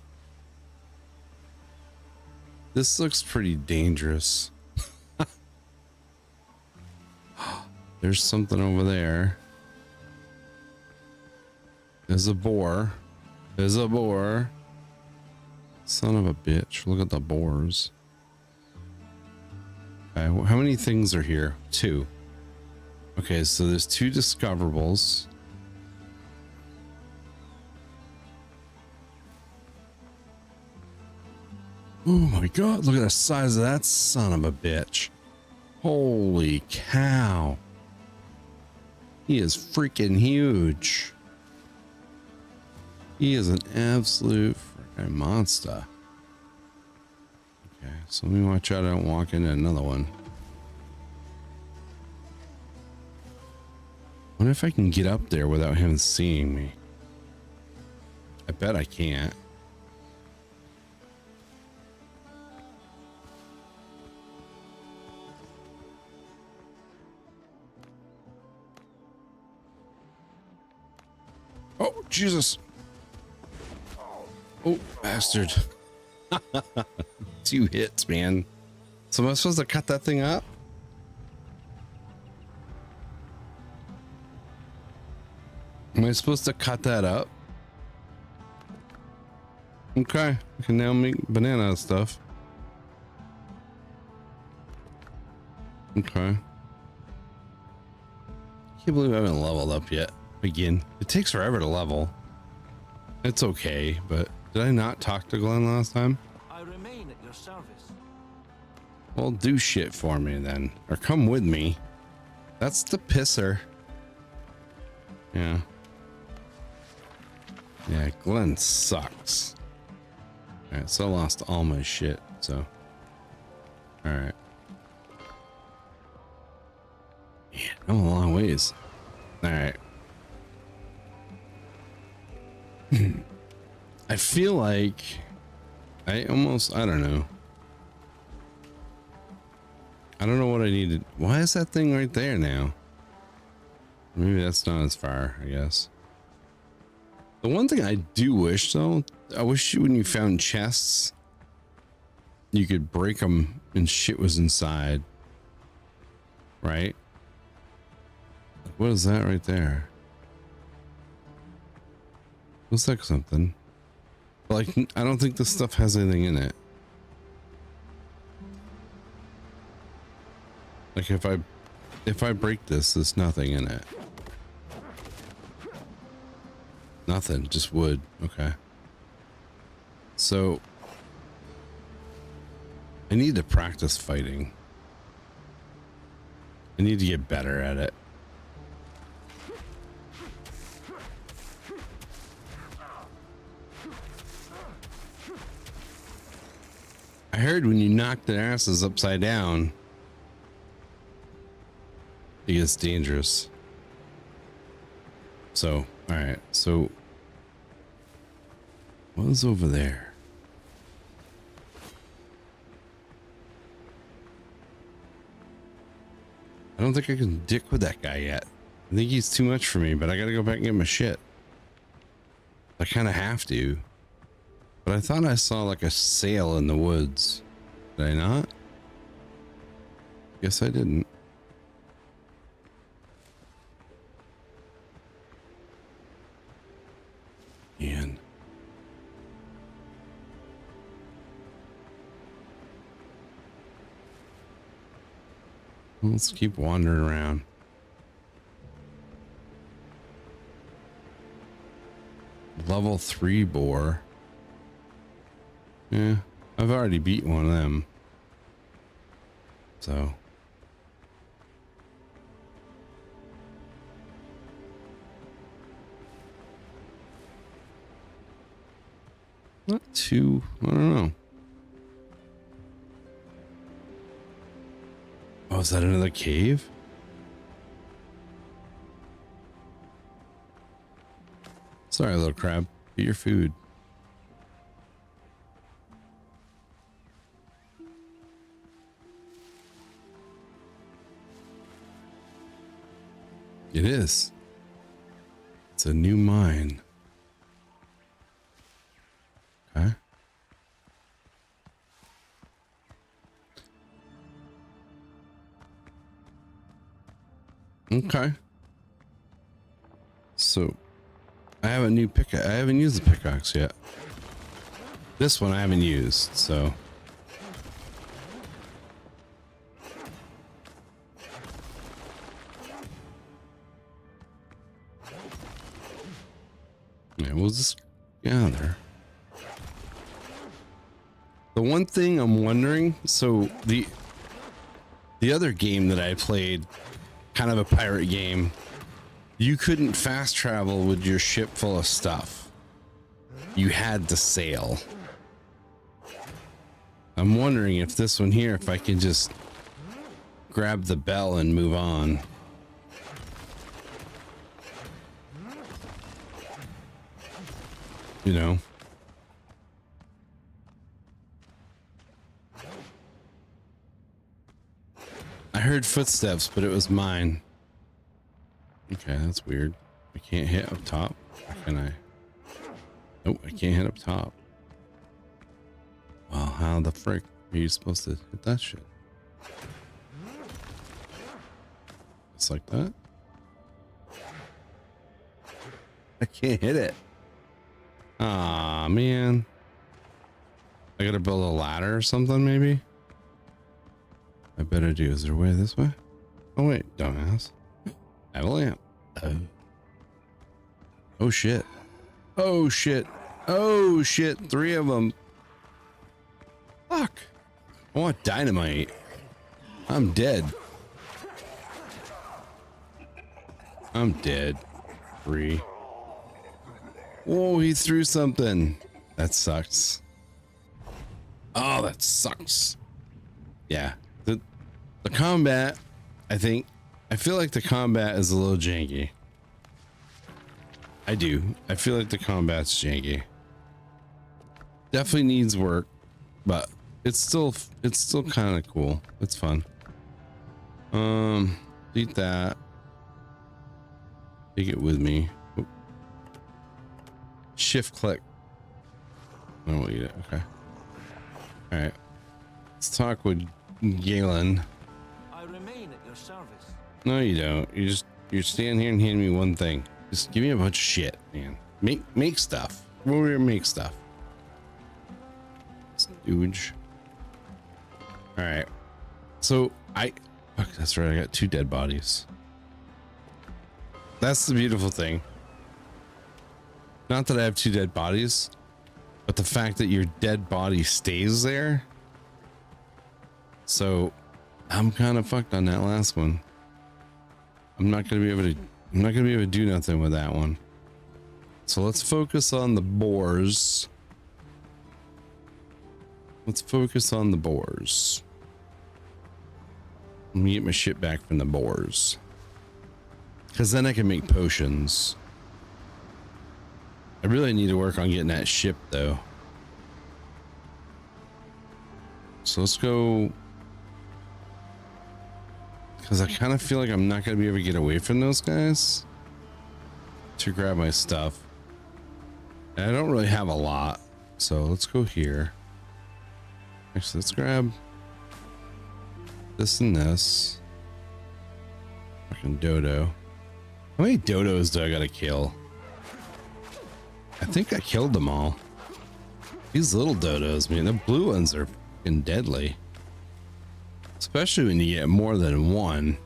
this looks pretty dangerous. There's something over there. There's a boar. There's a boar. Son of a bitch. Look at the boars. Okay, how many things are here? 2. Okay, so there's 2 discoverables. Oh my god, look at the size of that son of a bitch. Holy cow. He is freaking huge. He is an absolute freaking monster. Okay, so let me watch out I don't walk into another one. I wonder if I can get up there without him seeing me. I bet I can't. Oh, Jesus. Oh, bastard. 2 hits, man. So am I supposed to cut that thing up? Am I supposed to cut that up? Okay, I can now make banana stuff. Okay. Can't believe I haven't leveled up yet. Again, it takes forever to level. It's okay, but did I not talk to Glenn last time? I remain at your service. Well, do shit for me then, or come with me. That's the pisser. Yeah. Yeah, Glenn sucks. Alright, so I lost all my shit, so. Alright. Yeah, I'm a long ways. Alright. I feel like I don't know. I don't know what I needed. Why is that thing right there now? Maybe that's not as far, I guess. The one thing I do wish though, I wish when you found chests, you could break them and shit was inside. Right? What is that right there? Looks like something. Like, I don't think this stuff has anything in it. Like if I break this, there's nothing in it. Nothing, just wood. Okay. So I need to practice fighting. I need to get better at it. I heard when you knock their asses upside down, it gets dangerous. So, all right. So, what is over there? I don't think I can dick with that guy yet. I think he's too much for me, but I gotta go back and get my shit. I kind of have to. But I thought I saw like a sail in the woods. Did I not? Guess I didn't. Man. Let's keep wandering around. Level 3 boar. Yeah, I've already beat one of them. So. Not too, I don't know. Oh, is that another cave? Sorry, little crab. Eat your food. It is. It's a new mine. Okay. Okay. So, I have a new pickaxe. I haven't used the pickaxe yet. This one I haven't used, so. we'll just get out of there. The one thing I'm wondering, so the other game that I played, kind of a pirate game, you couldn't fast travel with your ship full of stuff. You had to sail. I'm wondering if this one here, if I can just grab the bell and move on. You know? I heard footsteps, but it was mine. Okay, that's weird. I can't hit up top. Or can I? Nope, I can't hit up top. Well, how the frick are you supposed to hit that shit? It's like that? I can't hit it. Aw, man. I gotta build a ladder or something, maybe? I better do. Is there a way this way? Oh, wait, dumbass. I have a lamp. Oh, shit. Oh, shit. Oh, shit. 3 of them. Fuck. I want dynamite. I'm dead. I'm dead. 3. Whoa, he threw something. That sucks. Oh, that sucks. Yeah. The combat, I feel like the combat is a little janky. I do. I feel like the combat's janky. Definitely needs work, but it's still kind of cool. It's fun. Delete that. Take it with me. Oop. Shift click. I don't eat it. Okay. All right. Let's talk with Galen. I remain at your service. No, you don't. You stand here and hand me one thing. Just give me a bunch of shit, man. Make stuff. We're over here, make stuff. Stooge. All right. So fuck, that's right. I got 2 dead bodies. That's the beautiful thing. Not that I have 2 dead bodies, but the fact that your dead body stays there. So I'm kind of fucked on that last one. I'm not gonna be able to do nothing with that one. So let's focus on the boars. Let's focus on the boars. Let me get my shit back from the boars. Because then I can make potions. I really need to work on getting that ship though. So let's go. Because I kind of feel like I'm not going to be able to get away from those guys to grab my stuff. And I don't really have a lot. So let's go here. Actually, let's grab this and this. Fucking dodo. How many dodos do I gotta kill? I think I killed them all. These little dodos, man, the blue ones are fucking deadly. Especially when you get more than one.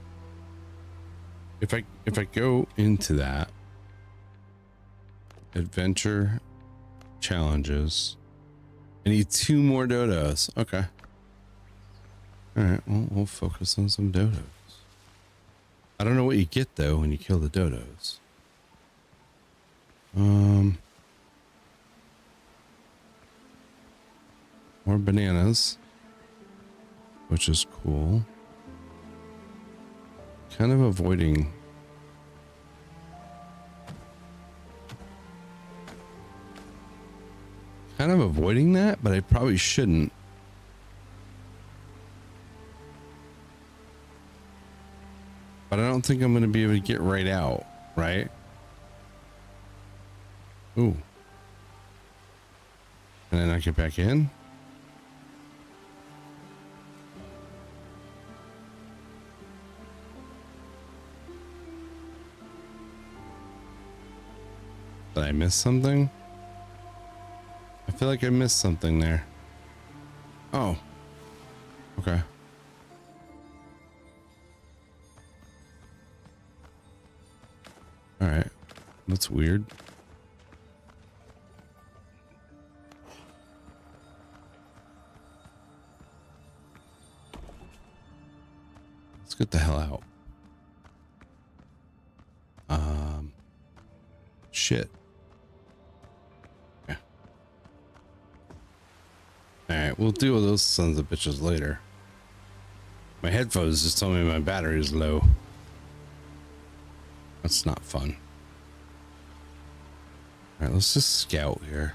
If I go into that adventure challenges, I need 2 more dodos. Okay. All right. Well, we'll focus on some dodos. I don't know what you get though when you kill the dodos. More bananas, which is cool. Kind of avoiding that, but I probably shouldn't. But I don't think I'm going to be able to get right out, right? Ooh. Can I not get back in? Did I miss something? I feel like I missed something there. Oh. Okay. All right. That's weird. Let's get the hell out. Shit. Yeah. All right, we'll deal with those sons of bitches later. My headphones just told me my battery is low. That's not fun. All right, let's just scout here.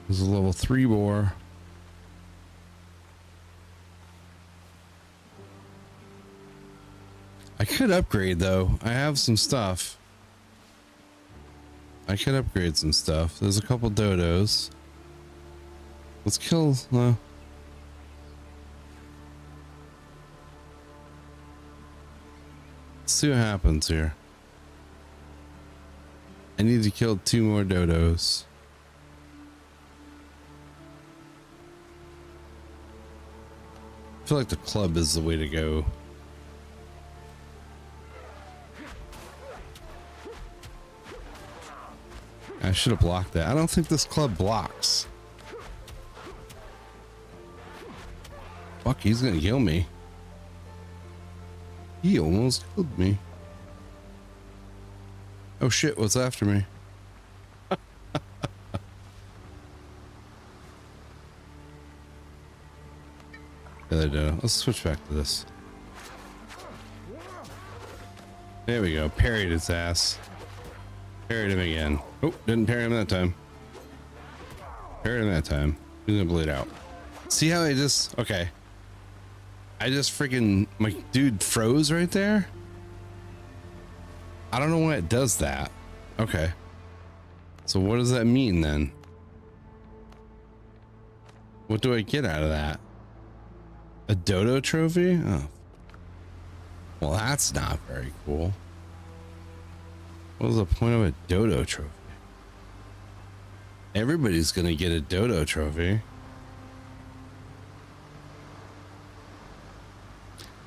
There's a level 3 boar. I could upgrade though. I have some stuff. I could upgrade some stuff. There's a couple dodos. Let's kill. Let's see what happens here. I need to kill 2 more dodos. I feel like the club is the way to go. I should have blocked that. I don't think this club blocks. Fuck, he's gonna kill me. He almost killed me. Oh shit, what's after me? Yeah, they do. Let's switch back to this. There we go. Parried his ass. Parried him again. Oh, didn't parry him that time. Parried him that time. He's gonna bleed out. See how I just... Okay. I just freaking... My dude froze right there? I don't know why it does that. Okay. So what does that mean then? What do I get out of that? A dodo trophy? Oh. Well, that's not very cool. What was the point of a dodo trophy? Everybody's gonna get a dodo trophy.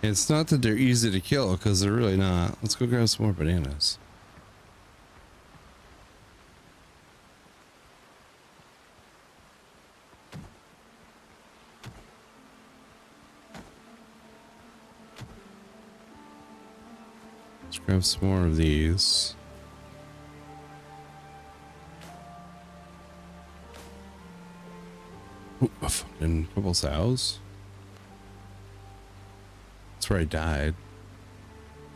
It's not that they're easy to kill, because they're really not. Let's go grab some more bananas. Let's grab some more of these. Ooh, a fucking couple sows. That's where I died.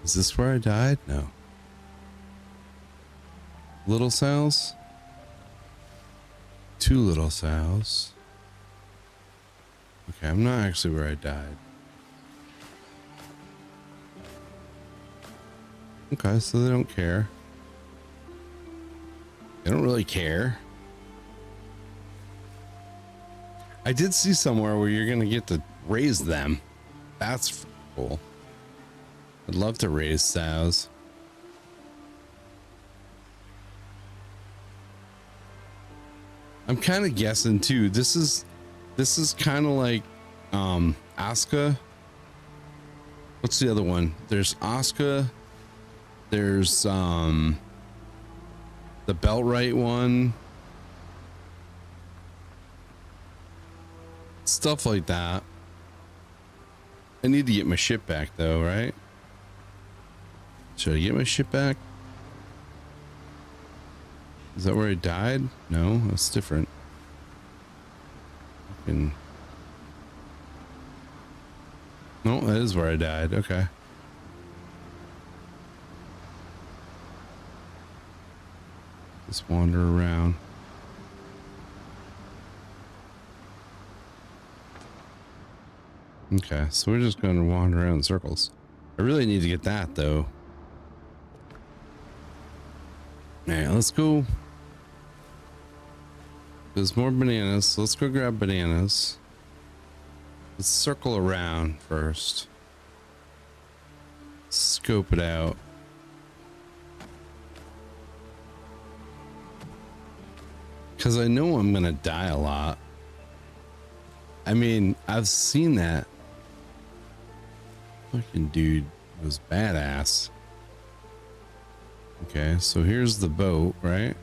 Is this where I died? No. Little sows? 2 little sows. Okay, I'm not actually where I died. Okay, so they don't care. They don't really care. I did see somewhere where you're gonna get to raise them. That's cool. I'd love to raise sows. I'm kind of guessing too. This is kind of like Asuka. What's the other one? There's Asuka. There's the Beltright one. Stuff like that. I need to get my ship back though, right? Should I get my ship back? Is that where I died? No, that's different. No, that is where I died. Okay. Just wander around. Okay, so we're just going to wander around in circles. I really need to get that though. Alright, let's go. There's more bananas, so let's go grab bananas. Let's circle around first. Scope it out. Because I know I'm gonna die a lot. I mean, I've seen that. Fucking dude was badass. Okay, so here's the boat, right?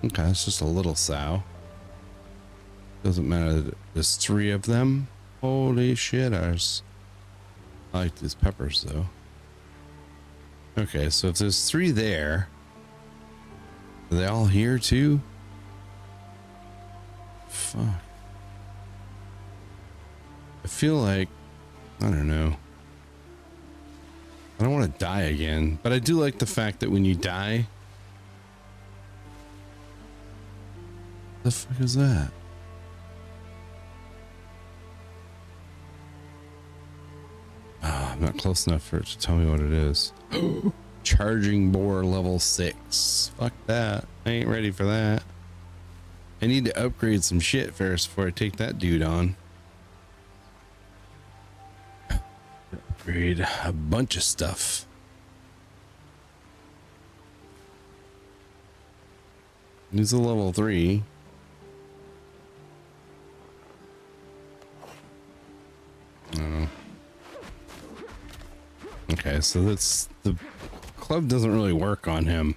Okay, it's just a little sow. Doesn't matter that there's 3 of them. Holy shit, ours. I like these peppers though. Okay, so if there's 3 there, are they all here too? Fuck. I feel like, I don't know. I don't want to die again, but I do like the fact that when you die, the fuck is that? Oh, I'm not close enough for it to tell me what it is. Charging bore level 6. Fuck that. I ain't ready for that. I need to upgrade some shit first before I take that dude on. Upgrade a bunch of stuff. He's a level 3. I don't know. Okay, so that's the club doesn't really work on him.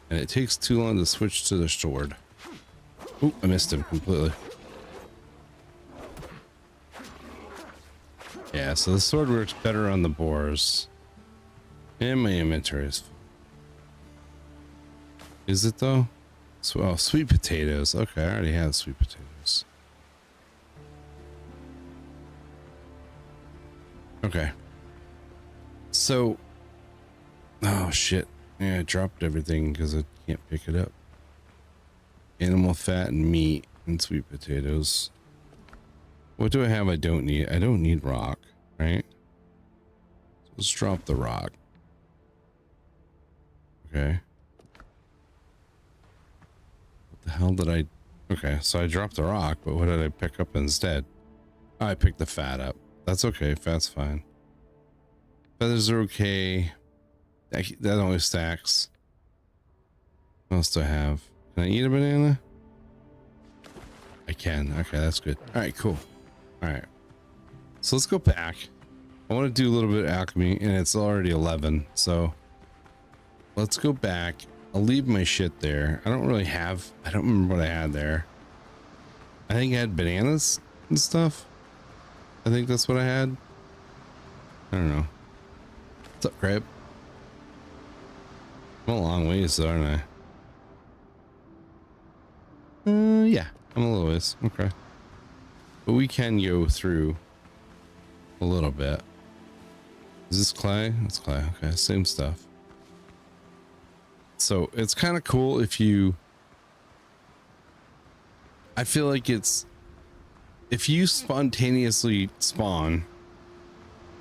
And it takes too long to switch to the sword. Oop, I missed him completely. Yeah, so the sword works better on the boars. And my inventory is full. Is it though? So, oh, sweet potatoes. Okay, I already have sweet potatoes. Okay. So, oh shit. Yeah, I dropped everything because I can't pick it up. Animal fat and meat and sweet potatoes. What do I have I don't need? I don't need rock, right? So let's drop the rock. Okay. What the hell did I... Okay, so I dropped the rock, but what did I pick up instead? Oh, I picked the fat up. That's okay, fat's fine. Feathers are okay. That always stacks. What else do I have? Can I eat a banana? I can. Okay, that's good. All right, cool. All right. So let's go back. I want to do a little bit of alchemy, and it's already 11. So let's go back. I'll leave my shit there. I don't remember what I had there. I think I had bananas and stuff. I think that's what I had. I don't know. What's up, Crab? I'm a long ways, though, aren't I? Yeah, I'm a little ways. Okay. But we can go through a little bit. Is this clay? That's clay. Okay, same stuff. So it's kind of cool if you... I feel like it's... If you spontaneously spawn,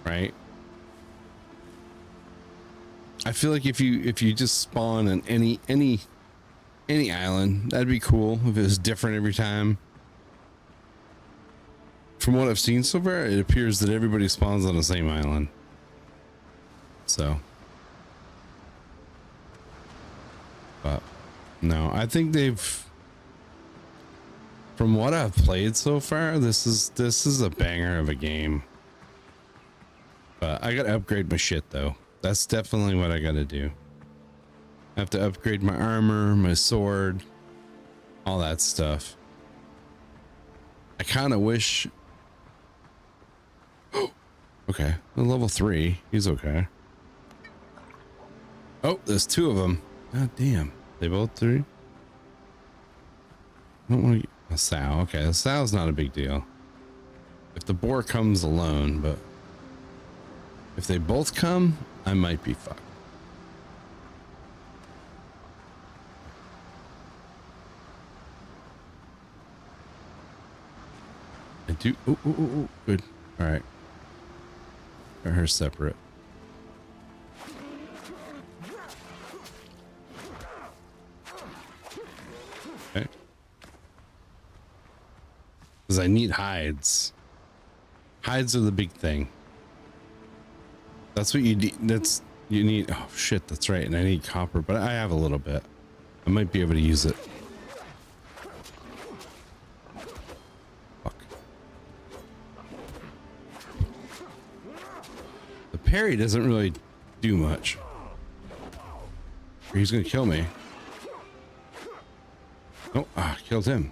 right? I feel like if you just spawn on any island, that'd be cool if it was different every time. From what I've seen so far, it appears that everybody spawns on the same island. So, but no, I think they've, from what I've played so far, this is a banger of a game. But I gotta upgrade my shit though. That's definitely what I gotta do. I have to upgrade my armor, my sword, all that stuff. I kind of wish... Okay, level 3. He's okay. Oh, there's 2 of them. God damn. They both 3? I don't want to get a sow. Okay, a sow's not a big deal. If the boar comes alone, but... if they both come, I might be fucked. I do. Oh, good. All right. Got her separate. Okay. Because I need hides. Hides are the big thing. That's what you need. You need. Oh shit, that's right. And I need copper, but I have a little bit. I might be able to use it. Fuck. The parry doesn't really do much. Or he's gonna kill me. Oh, killed him.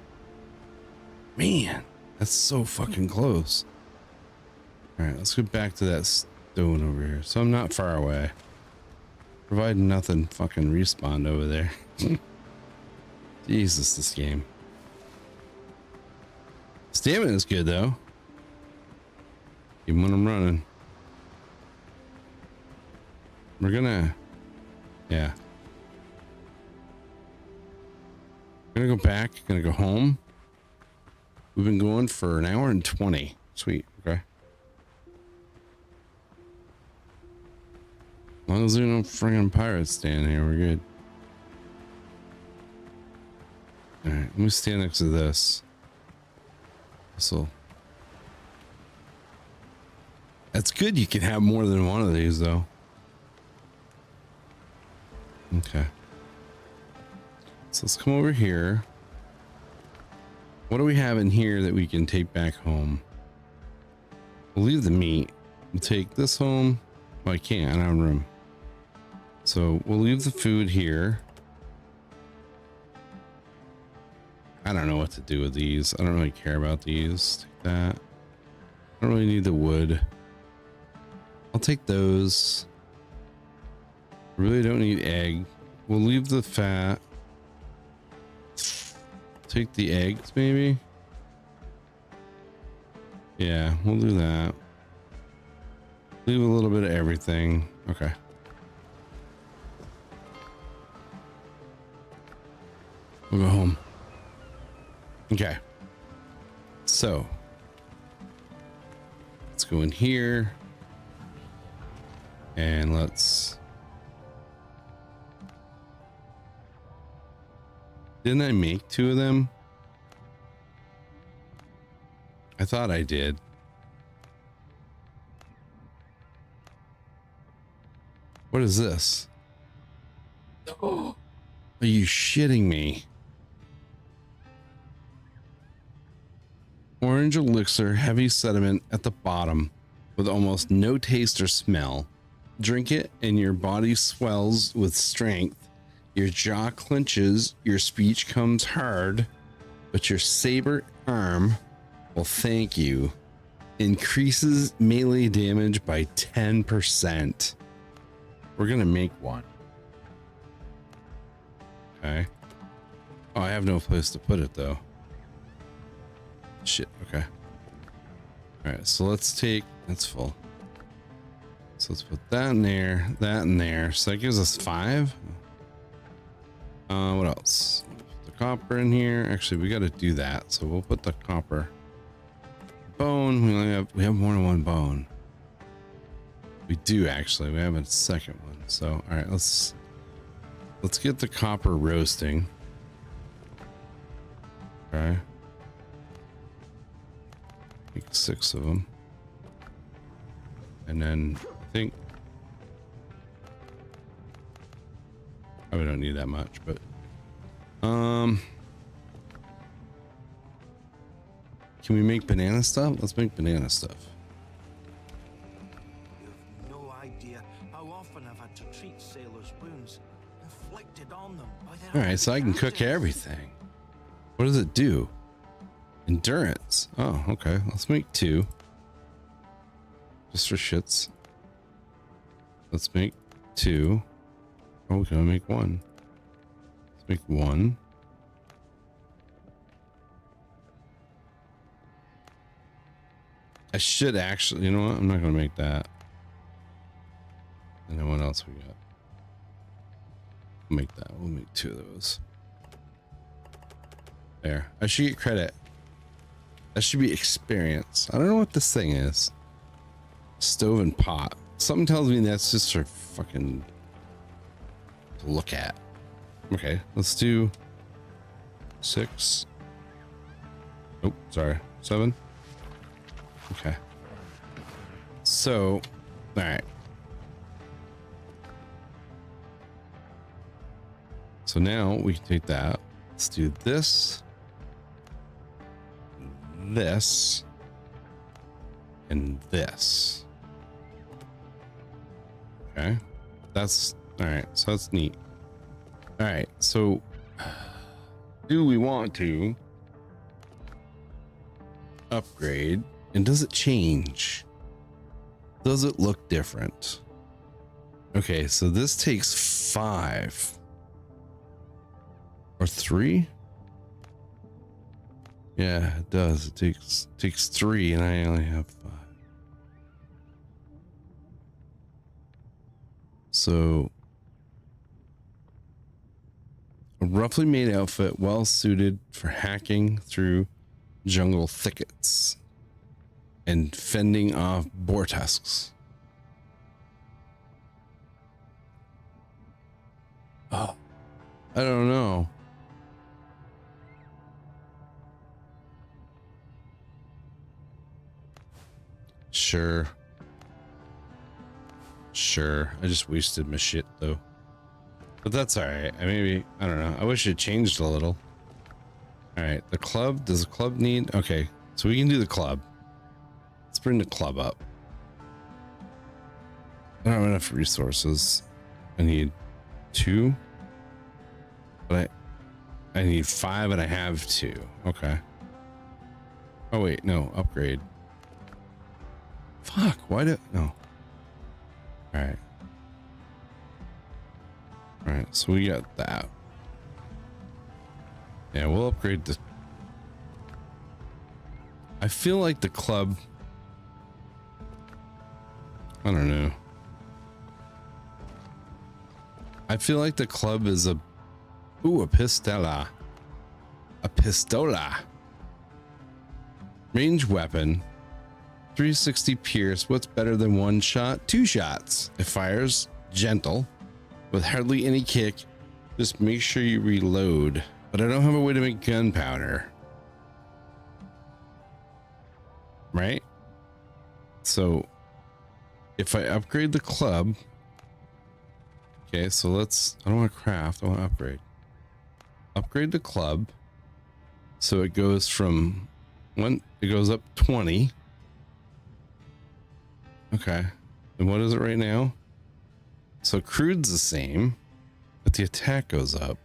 Man, that's so fucking close. All right, let's get back to that stone over here. So I'm not far away. Providing nothing fucking respawned over there. Jesus, this game. Stamina is good though. Even when I'm running. We're gonna, yeah. Gonna go back, gonna go home. We've been going for an hour and 20. Sweet, okay. As long as there's no friggin' pirates standing here, we're good. Alright, let me stand next to this. This'll... That's good you can have more than one of these though. Okay. So let's come over here. What do we have in here that we can take back home? We'll leave the meat. We'll take this home. Well, I can't. I don't have room. So we'll leave the food here. I don't know what to do with these. I don't really care about these. Take that. I don't really need the wood. I'll take those. Really don't need egg. We'll leave the fat. Take the eggs, maybe. Yeah, we'll do that. Leave a little bit of everything. Okay. We'll go home. Okay. So let's go in here and let's... Didn't I make 2 of them? I thought I did. What is this? Oh, are you shitting me? Orange elixir, heavy sediment at the bottom with almost no taste or smell. Drink it and your body swells with strength. Your jaw clenches, your speech comes hard, but your saber arm will thank you. Increases melee damage by 10%. We're gonna make one. Okay. Oh, I have no place to put it though. Shit, okay. Alright, so let's take, that's full. So let's put that in there, that in there. So that gives us 5. What else? The copper in here. Actually, we got to do that. So we'll put the copper. Bone. We have more than one bone. We do actually. We have a second one. So all right, let's get the copper roasting. Okay. Make 6 of them. And then I think we don't need that much, but can we make banana stuff? Let's make banana stuff. You've no idea how often I've had to treat sailors' wounds inflicted on them by their... All right, so I can cook everything. What does it do? Endurance. Oh, okay. Let's make 2. Just for shits. Let's make 2. Oh, we're gonna make 1. Let's make 1. I should actually, you know what? I'm not gonna make that. And then what else we got? We'll make that. We'll make 2 of those. There. I should get credit. That should be experience. I don't know what this thing is. Stove and pot. Something tells me that's just for fucking to look at. Okay, let's do 6. Oh, sorry, 7. Okay. So, all right. So now we can take that. Let's do this, this, and this. Okay. That's all right. So that's neat. All right. So do we want to upgrade? And does it change? Does it look different? Okay, so this takes 5 or 3. Yeah, it does. It takes 3, and I only have 5. So, a roughly made outfit, well suited for hacking through jungle thickets and fending off boar tusks. Oh, I don't know. Sure. I just wasted my shit though. But that's all right. I don't know. I wish it changed a little. All right, the club. Does the club need? Okay, so we can do the club. Let's bring the club up. I don't have enough resources. I need 2, but I need 5, and I have 2. Okay. Oh wait, no, upgrade. Fuck. Why did no? All right. All right, so we got that. Yeah, we'll upgrade this. I feel like the club, I don't know. I feel like the club is a pistola. A pistola. Range weapon. 360 pierce. What's better than 1 shot? 2 shots. It fires gentle with hardly any kick. Just make sure you reload. But I don't have a way to make gunpowder. Right? So if I upgrade the club. Okay, so I don't want to craft, I want to upgrade. Upgrade the club. So it goes from it goes up 20. Okay. And what is it right now? So crude's the same, but the attack goes up.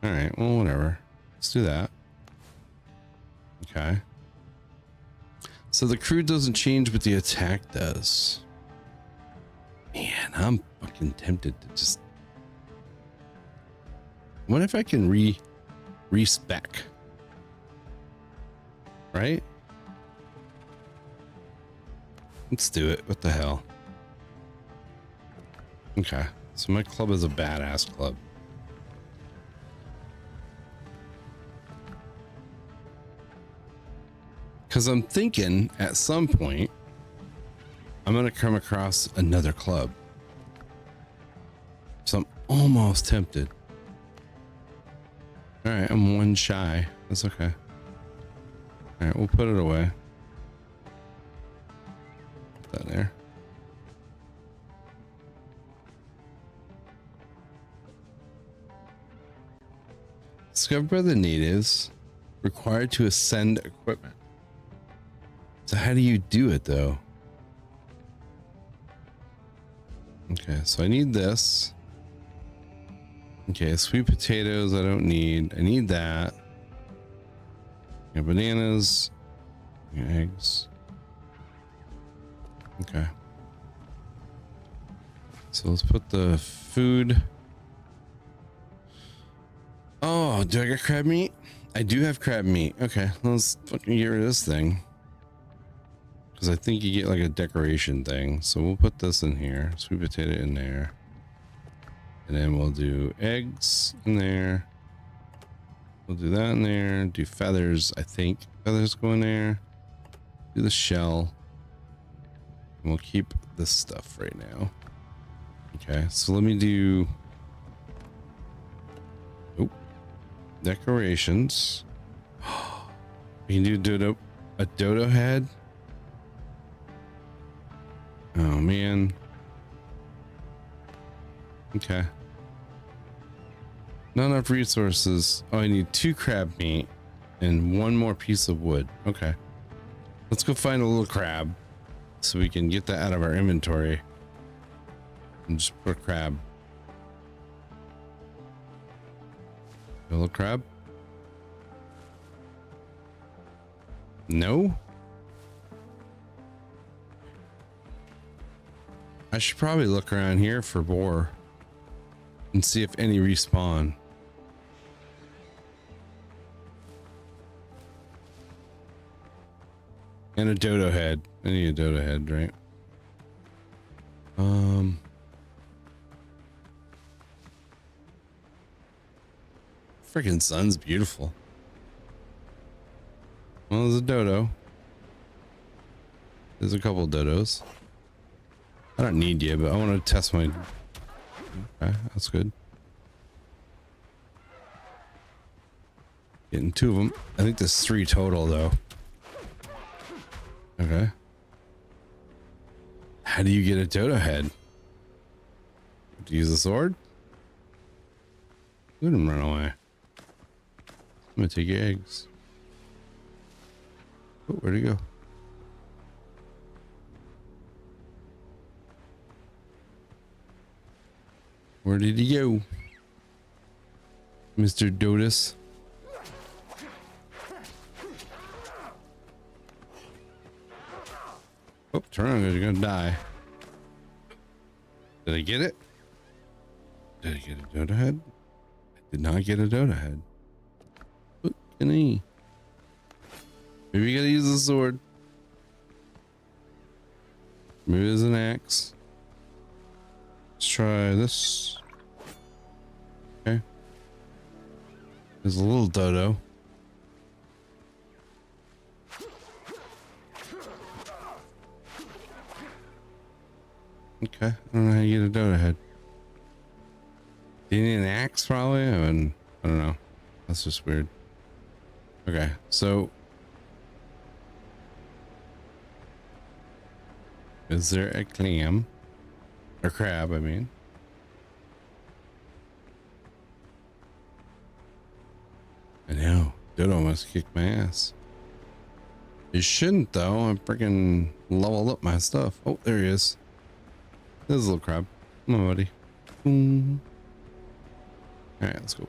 All right, well, whatever. Let's do that. Okay. So the crude doesn't change, but the attack does. Man, I'm fucking tempted to just... What if I can respec? Right? Let's do it. What the hell? Okay, so my club is a badass club. Because I'm thinking at some point I'm going to come across another club. So I'm almost tempted. All right, I'm 1 shy. That's okay. All right, we'll put it away. Put that there. Discovered by the natives. Required to ascend equipment. So how do you do it though? Okay, so I need this. Okay, sweet potatoes I don't need. I need that. Yeah, bananas. Yeah, eggs. Okay. So let's put the food. Oh, do I get crab meat? I do have crab meat. Okay, let's fucking get rid of this thing. Because I think you get like a decoration thing. So we'll put this in here. Sweet potato in there. And then we'll do eggs in there. We'll do that in there. Do feathers, I think. Feathers go in there. Do the shell. And we'll keep this stuff right now. Okay, so let me do... Oh. Decorations. We can do a dodo head. Oh man. Okay. Not enough resources. Oh, I need 2 crab meat and 1 more piece of wood. Okay. Let's go find a little crab so we can get that out of our inventory and just put a crab. Yellow crab? No? I should probably look around here for boar and see if any respawn. And a dodo head. I need a dodo head, right? Freaking sun's beautiful. Well, there's a dodo. There's a couple of dodos. I don't need you, but I want to test my... Okay, that's good. Getting 2 of them. I think there's 3 total, though. Okay. How do you get a dodo head? To use a sword? Let him run away. I'm gonna take your eggs. Oh, where'd he go? Where did he go? Mr. Dodus? Oh, turn around, because you're gonna die. Did I get it? Did I get a dodo head? I did not get a dodo head. What can I? Maybe you gotta use the sword. Maybe there's an axe. Let's try this. Okay. There's a little dodo. Okay, I don't know how you get a dodo head. Do you need an axe probably? I don't know. That's just weird. Okay, so is there a clam? Or crab, I mean. I know. Dodo must kick my ass. You shouldn't though. I freaking leveled up my stuff. Oh, there he is. There's a little crab. Come on, buddy. Boom. All right, let's go.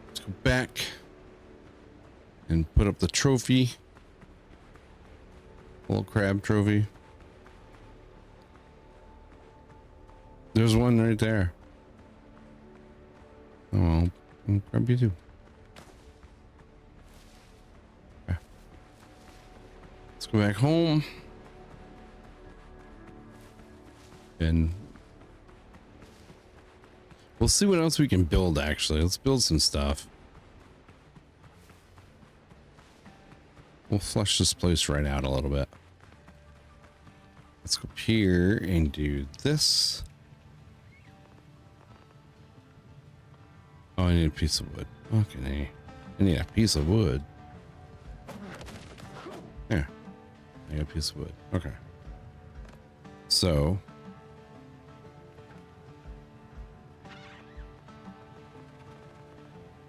Let's go back and put up the trophy. Little crab trophy. There's one right there. Oh, well, I'll grab you too. Okay. Let's go back home. And we'll see what else we can build, actually. Let's build some stuff. We'll flush this place right out a little bit. Let's go up here and do this. Oh, I need a piece of wood. Okay, I need a piece of wood. Yeah, I got a piece of wood. Okay. So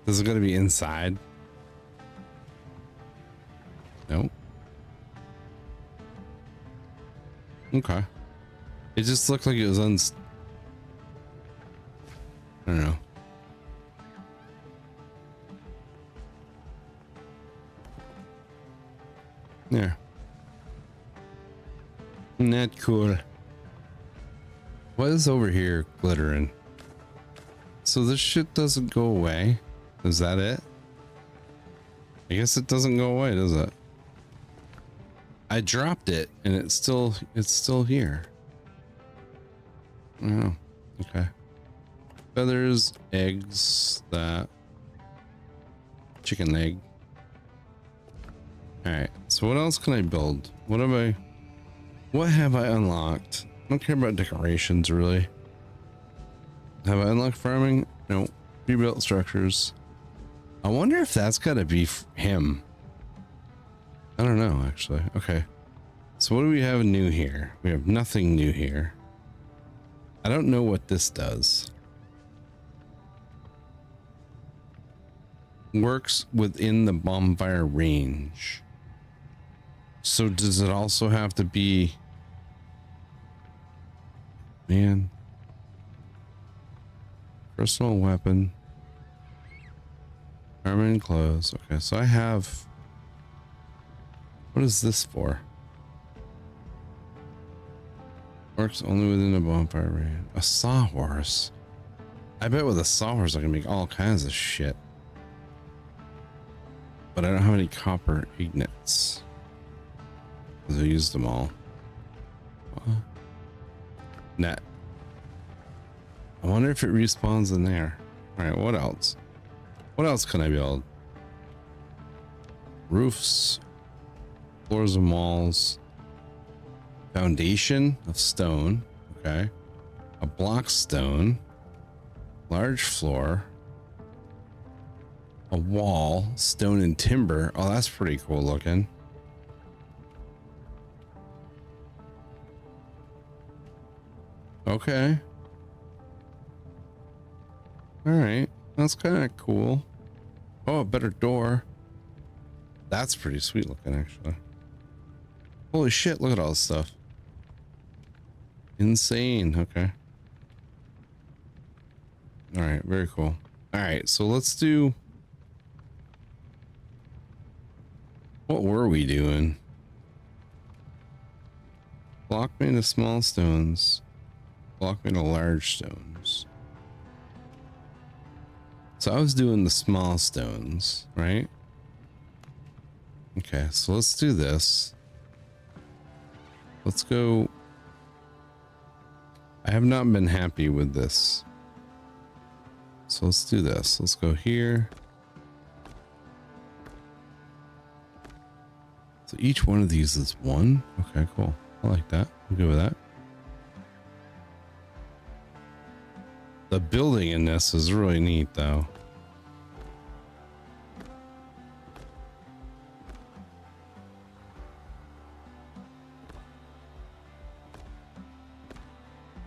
this is going to be inside. Nope. Okay. It just looked like it was I don't know. Yeah. Not cool. What is over here glittering? So this shit doesn't go away. Is that it? I guess it doesn't go away, does it? I dropped it and it's still here. Oh, okay. Feathers, eggs, that chicken leg. All right. So what else can I build? What have I unlocked? I don't care about decorations really. Have I unlocked farming? No. Rebuilt structures. I wonder if that's gotta be him. I don't know, actually. Okay. So what do we have new here? We have nothing new here. I don't know what this does. Works within the bonfire range. So does it also have to be... Man. Personal weapon. Armor and clothes. Okay, so I have... What is this for? Works only within a bonfire range. A sawhorse. I bet with a sawhorse I can make all kinds of shit. But I don't have any copper ignits. Because I used them all. Net. I wonder if it respawns in there. Alright, what else? What else can I build? Roofs. Floors and walls. Foundation of stone. Okay. A block stone. Large floor. A wall. Stone and timber. Oh, that's pretty cool looking. Okay. All right. That's kind of cool. Oh, a better door. That's pretty sweet looking, actually. Holy shit, look at all this stuff. Insane. Okay. All right, very cool. All right, so let's do... What were we doing? Block made of small stones. Block made of large stones. So I was doing the small stones, right? Okay, so let's do this. Let's go. I have not been happy with this. So let's do this. Let's go here. So each one of these is one. Okay, cool. I like that. I'm good with that. The building in this is really neat, though.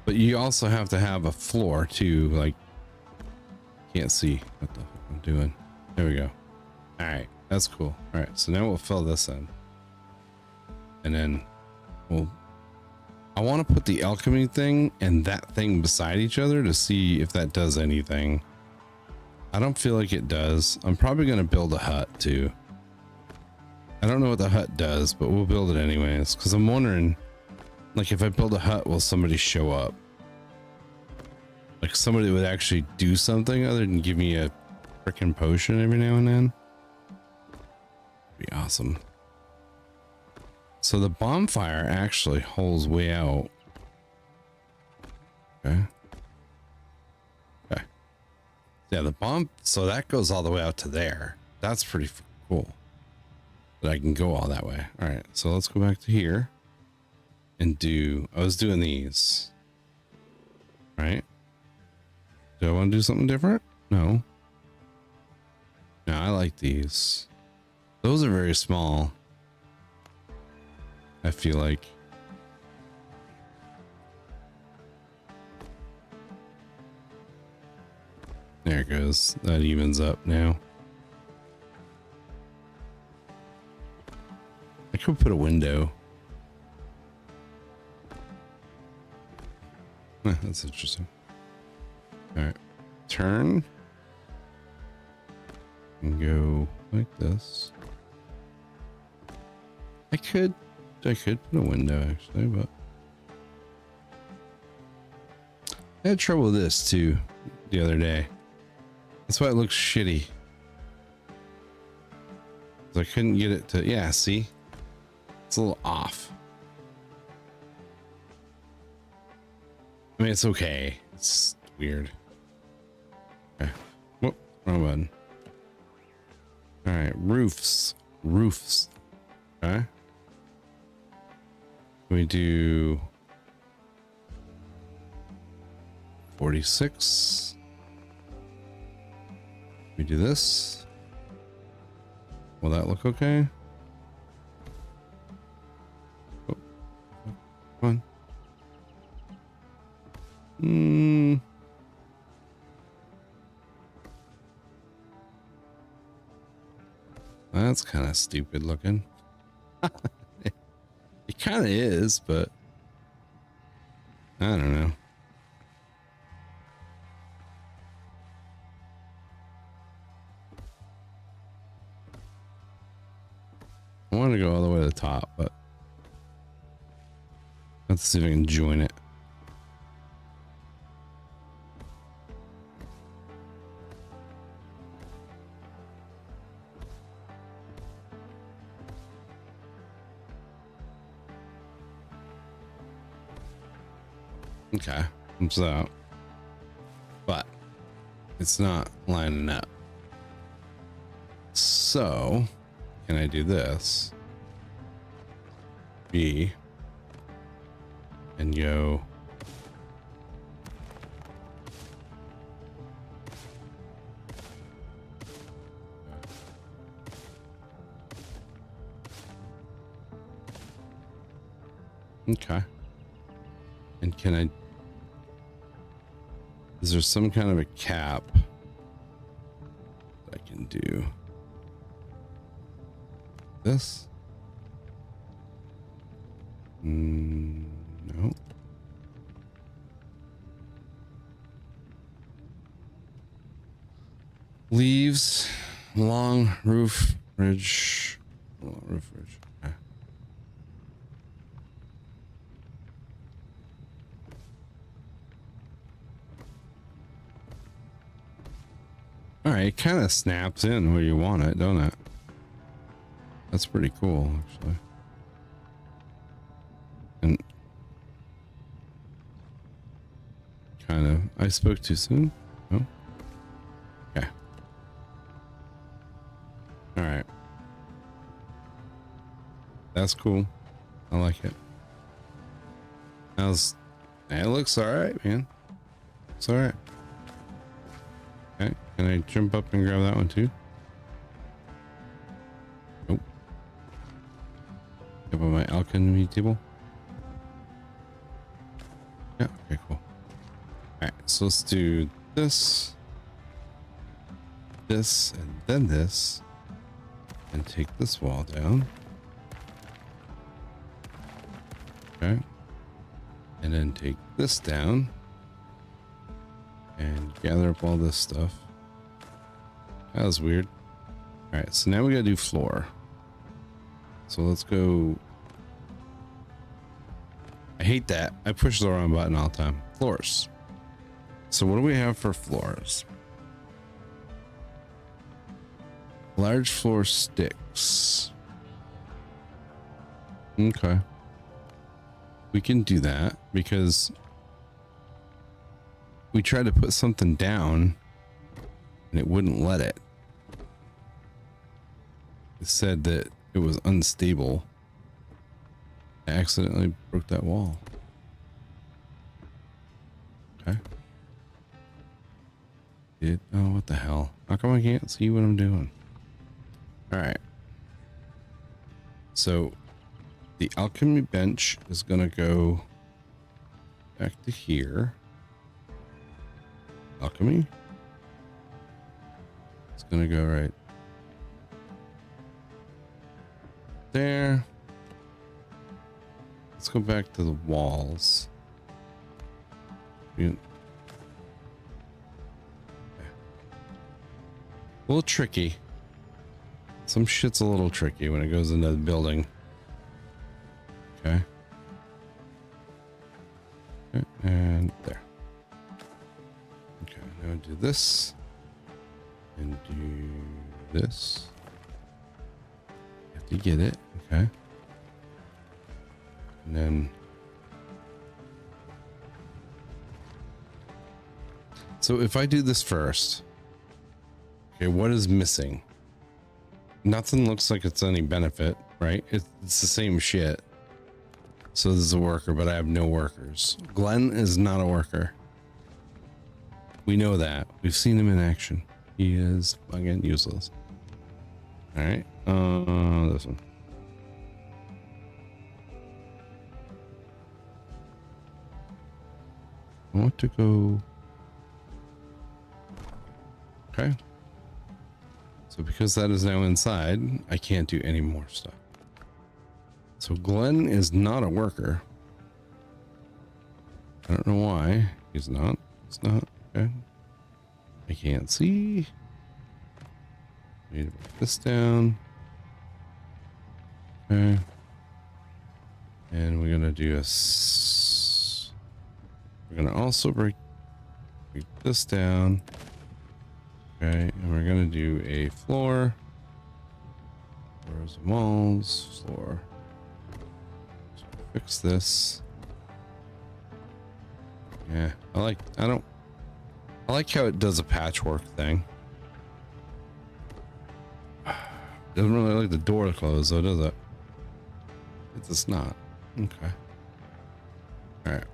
But you also have to have a floor too, like, can't see what the fuck I'm doing. There we go. All right, that's cool. All right, so now we'll fill this in. And then I want to put the alchemy thing and that thing beside each other to see if that does anything. I don't feel like it does. I'm probably going to build a hut too. I don't know what the hut does, but we'll build it anyways. Cause I'm wondering, like, if I build a hut, will somebody show up? Like somebody would actually do something other than give me a freaking potion every now and then. Be awesome. So the bonfire actually holds way out. Okay. Okay. Yeah, so that goes all the way out to there. That's pretty cool. That I can go all that way. All right, so let's go back to here and I was doing these. Right? Do I want to do something different? No. No, I like these. Those are very small. I feel like. There it goes. That evens up now. I could put a window. Huh, that's interesting. All right. Turn. And go like this. I could put a window actually, but I had trouble with this too the other day. That's why it looks shitty. I couldn't get it to, yeah, see? It's a little off. I mean, it's okay. It's weird. Okay. Whoop, wrong button. All right, roofs. Okay. We do 46. We do this. Will that look okay? Oh, come on. That's kind of stupid looking. It kind of is, but I don't know. I want to go all the way to the top, but let's see if I can join it. Okay, comes out, but it's not lining up. So can I do this? B and go okay. And can I, is there some kind of a cap that I can do? This? No. Leaves, long roof ridge. Roof ridge. Okay. All right, it kind of snaps in where you want it, don't it? That's pretty cool, actually. And kind of, I spoke too soon? No? Okay. All right. That's cool. I like it. It looks all right, man. It's all right. Okay, can I jump up and grab that one too? Nope. Up on my alchemy table. Yeah, okay, cool. Alright, so let's do this, this, and then this, and take this wall down. Okay. And then take this down and gather up all this stuff. That was weird. All right, so now we gotta do floor. So let's go. I hate that. I push the wrong button all the time. Floors. So what do we have for floors? Large floor sticks. Okay. We can do that because we tried to put something down and it wouldn't let it. It said that it was unstable. I accidentally broke that wall. Okay. Oh, what the hell? How come I can't see what I'm doing? All right. So the alchemy bench is gonna go back to here. Alchemy. It's gonna go right there. Let's go back to the walls. A little tricky. Some shit's a little tricky when it goes into the building. Okay. And there. Okay, now do this. And do this. You have to get it. Okay. And then. So if I do this first. Okay, what is missing? Nothing looks like it's any benefit, right? It's the same shit. So this is a worker, but I have no workers. Glenn is not a worker. We know that. We've seen him in action. He is, again, useless. All right. This one. I want to go. Okay. So because that is now inside, I can't do any more stuff. So Glenn is not a worker. I don't know why he's not. It's not. Okay. I can't see. Need to put this down. Okay. And we're gonna do we're gonna also break this down. Okay, and we're gonna do a floor. Floors and walls, floor. So fix this. Yeah, I like how it does a patchwork thing. Doesn't really like the door to close though, does it? It's just not. Okay. All right.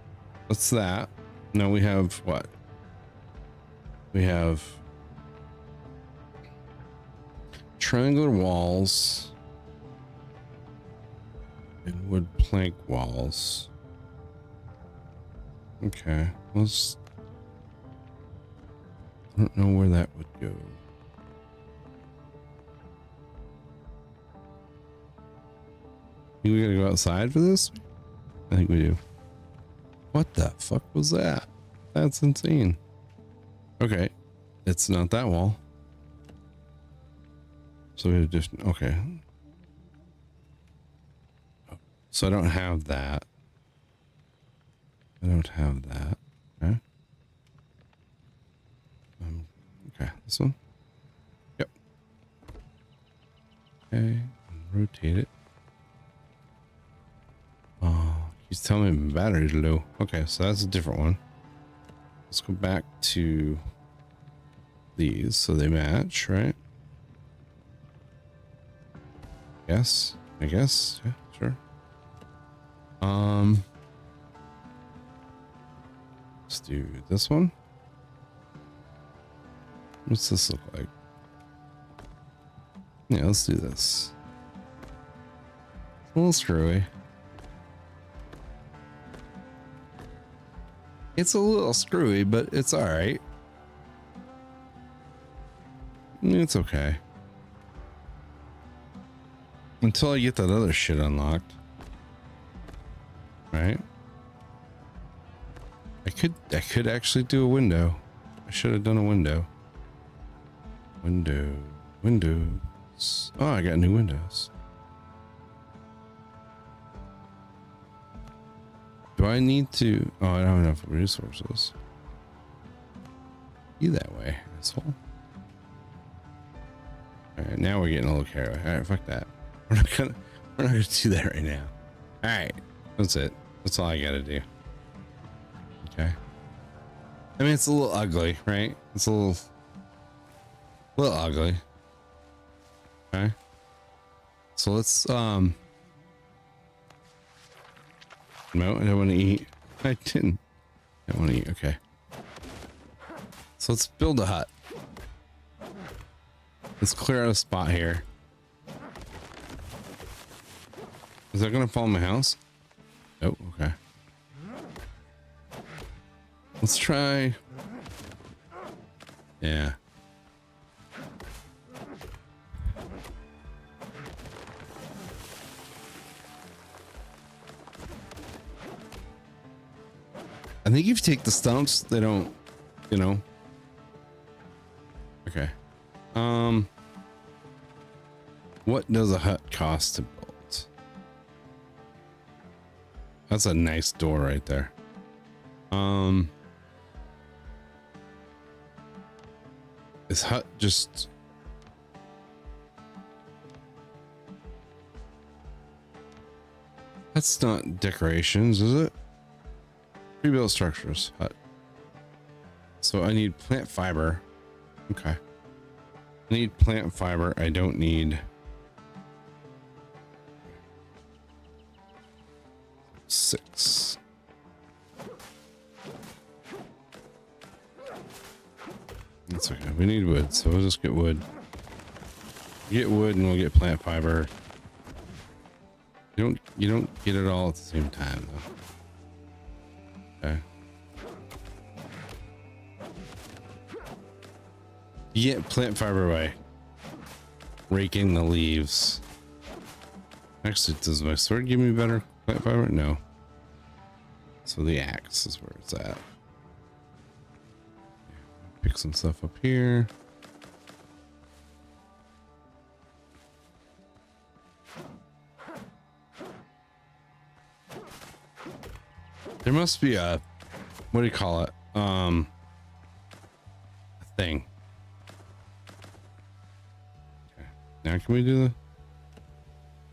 What's that? Now we have what? We have triangular walls and wood plank walls. Okay. Let's. I don't know where that would go. Think we gotta go outside for this? I think we do. What the fuck was that? That's insane. Okay. It's not that wall. So we just, okay. So I don't have that. I don't have that. Okay. Okay. This one? Yep. Okay. Rotate it. Oh, he's telling me my battery's low. Okay, so that's a different one. Let's go back to these so they match, right? Yes, I guess. Yeah, sure. Let's do this one. What's this look like? Yeah, let's do this. It's a little screwy. It's a little screwy, but it's all right. It's okay. Until I get that other shit unlocked. Right? I could actually do a window. I should have done a window. Windows. Oh, I got new windows. Do I need to? Oh, I don't have enough resources. You that way, asshole. All right, now we're getting a little carried away. All right, fuck that. We're not gonna do that right now. All right, that's it. That's all I gotta do. Okay. I mean, it's a little ugly, right? It's a little ugly. Okay. So let's no, I don't want to eat. I didn't. I don't want to eat. Okay. So let's build a hut. Let's clear out a spot here. Is that gonna fall in my house? Oh, okay. Let's try. Yeah. I think if you take the stumps, they don't, you know. Okay. What does a hut cost to build? That's a nice door right there. Is hut just... That's not decorations, is it? Pre-built structures, hut. So I need plant fiber. Okay. I need plant fiber. I don't need... 6. That's okay. We need wood, so we'll just get wood. Get wood and we'll get plant fiber. You don't get it all at the same time though. Okay. You get plant fiber by raking the leaves. Actually, does my sword give me better plant fiber? No. So the axe is where it's at. Pick some stuff up here. There must be a, what do you call it? A thing. Okay. Now can we do the,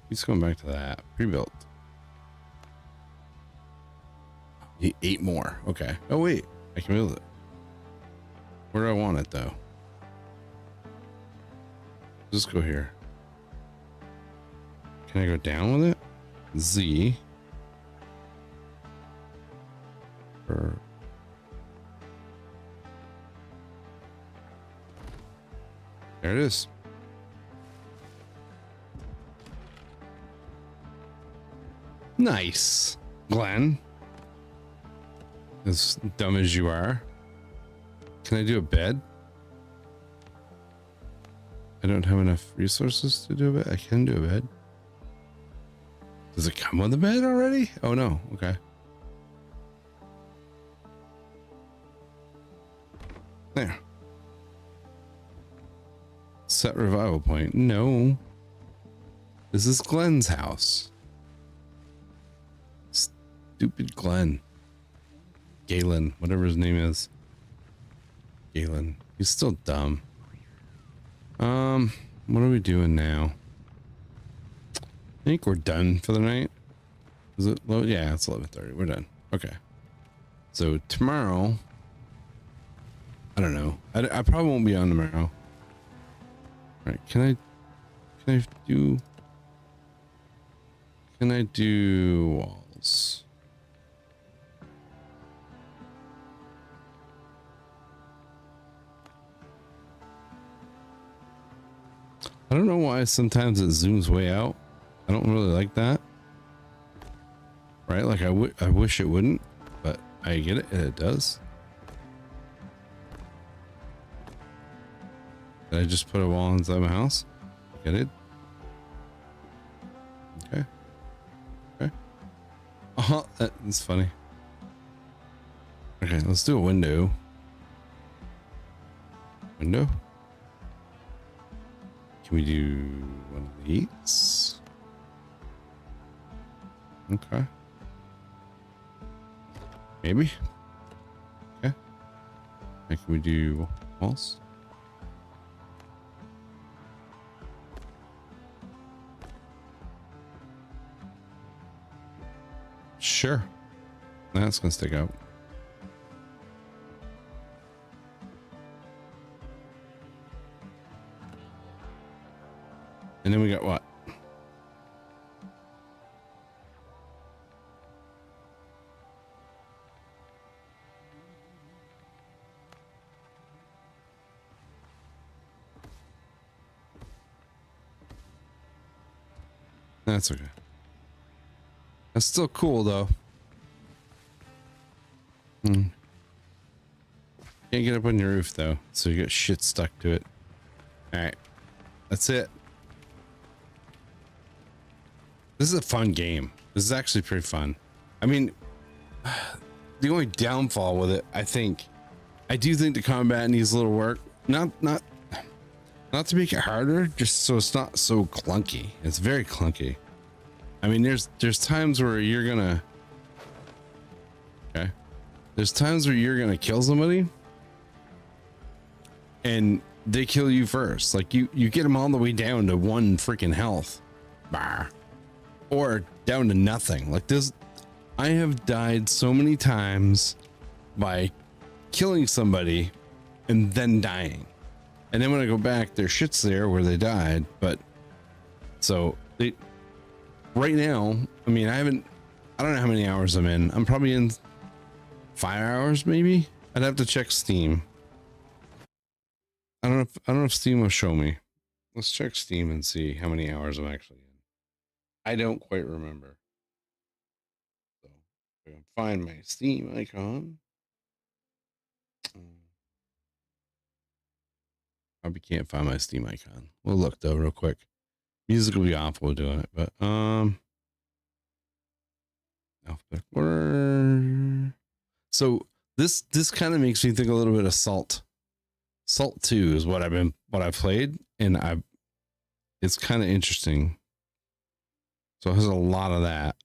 he's going back to that pre-built. 8 more. Okay. Oh wait, I can build it. Where do I want it though? Just go here. Can I go down with it? Z. Or there it is. Nice, Glenn. As dumb as you are. Can I do a bed? I don't have enough resources to do a bed. I can do a bed. Does it come with a bed already? Oh no. Okay. There. Set revival point. No. This is Glenn's house. Stupid Glenn. Galen, whatever his name is. Galen. He's still dumb. What are we doing now? I think we're done for the night. Is it low? Yeah, it's 11:30. We're done. Okay. So tomorrow, I don't know. I probably won't be on tomorrow. All right. Can I do walls? I don't know why sometimes it zooms way out. I don't really like that. Right? Like I wish it wouldn't, but I get it and it does. Did I just put a wall inside my house? Get it? Okay. Okay. Oh, that's funny. Okay, let's do a window. Window? Can we do one of these? Okay. Maybe. Okay. And can we do walls? Sure. That's gonna stick out. And then we got what? That's okay. That's still cool though. Can't get up on your roof though, so you get shit stuck to it. All right, that's it. This is a fun game. This is actually pretty fun. I mean, the only downfall with it, I do think the combat needs a little work. Not to make it harder, just so it's not so clunky. It's very clunky. I mean, there's times where you're gonna, okay, there's times where you're gonna kill somebody, and they kill you first. Like you get them all the way down to 1 freaking health, bah, or down to nothing. Like this, I have died so many times by killing somebody and then dying. And then when I go back, their shit's there where they died. But so right now, I mean, I don't know how many hours I'm in. I'm probably in 5 hours, maybe. I'd have to check Steam. I don't know if Steam will show me. Let's check Steam and see how many hours I'm actually in. I don't quite remember. So I can find my Steam icon. Probably can't find my Steam icon. We'll look though real quick. Music will be off while doing it, but alphabetical order. So this kind of makes me think a little bit of Salt. Salt 2 is what I've played, and it's kind of interesting. So it has a lot of that.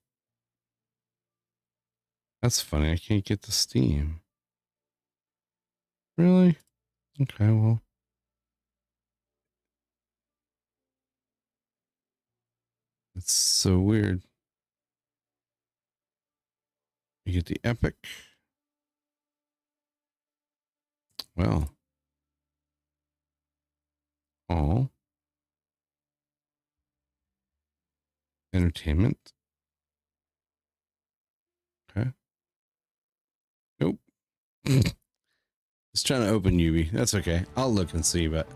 That's funny. I can't get the Steam. Really? Okay, well. It's so weird. You get the Epic. Well. Oh. Entertainment. Okay. Nope. It's trying to open Ubi. That's okay. I'll look and see, but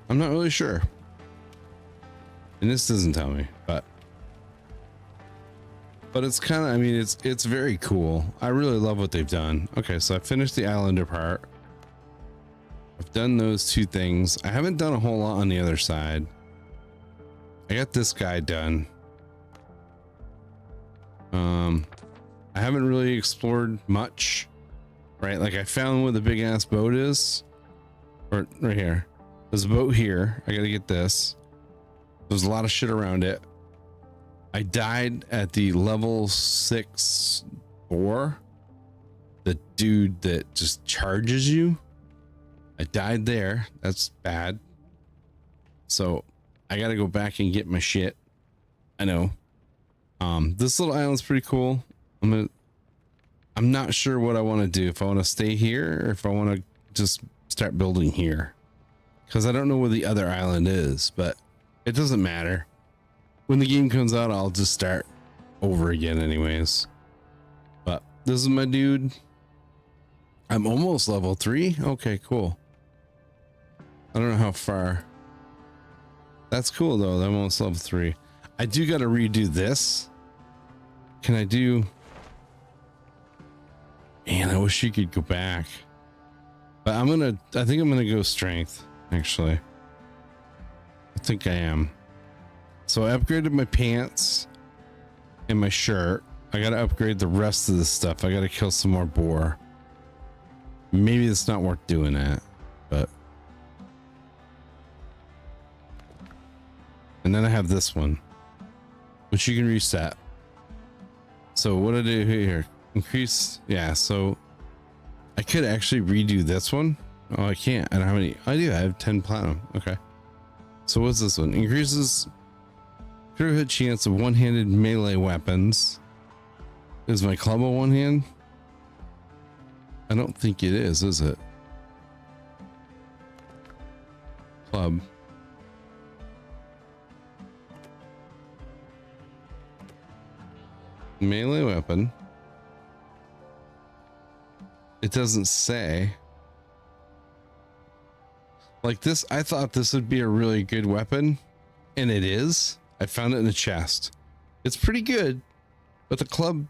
I'm not really sure. And this doesn't tell me, but it's kind of, I mean, it's very cool. I really love what they've done. Okay, so I finished the Islander part. I've done those two things. I haven't done a whole lot on the other side. I got this guy done. I haven't really explored much, right? Like I found where the big ass boat is, or right here. There's a boat here. I gotta get this. There's a lot of shit around it. I died at the level 6 ore. The dude that just charges you. I died there. That's bad. So I gotta go back and get my shit. I know. This little island's pretty cool. I'm not sure what I want to do. If I want to stay here or if I want to just start building here. Because I don't know where the other island is, but it doesn't matter. When the game comes out, I'll just start over again anyways. But this is my dude. I'm almost level 3. Okay, cool. I don't know how far. That's cool though. I'm almost level 3. I do got to redo this. Can I do? Man, I wish you could go back. But I think I'm gonna go strength, actually. I think I am. So I upgraded my pants and my shirt. I gotta upgrade the rest of this stuff. I gotta kill some more boar. Maybe it's not worth doing that, but. And then I have this one, which you can reset. So what do I do here? Increase. Yeah. So I could actually redo this one. Oh, I can't. I don't have any. I do. I have 10 platinum. Okay. So what's this one? Increases critical hit chance of one-handed melee weapons. Is my club a one hand? I don't think it is it? Club. Melee weapon. It doesn't say. Like this, I thought this would be a really good weapon, and it is. I found it in the chest. It's pretty good, but the club,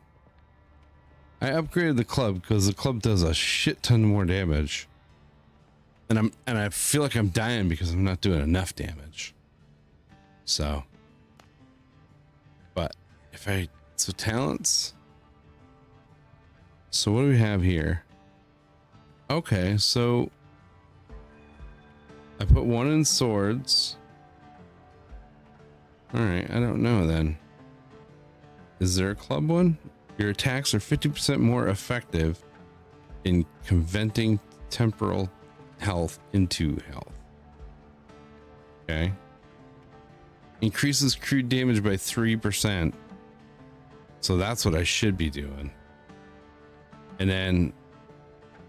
I upgraded the club because the club does a shit ton more damage. And I feel like I'm dying because I'm not doing enough damage. So, but if I, so talents. So what do we have here? Okay, so I put one in swords. All right, I don't know then. Is there a club one? Your attacks are 50% more effective in converting temporal health into health. Okay. Increases crude damage by 3%. So that's what I should be doing. And then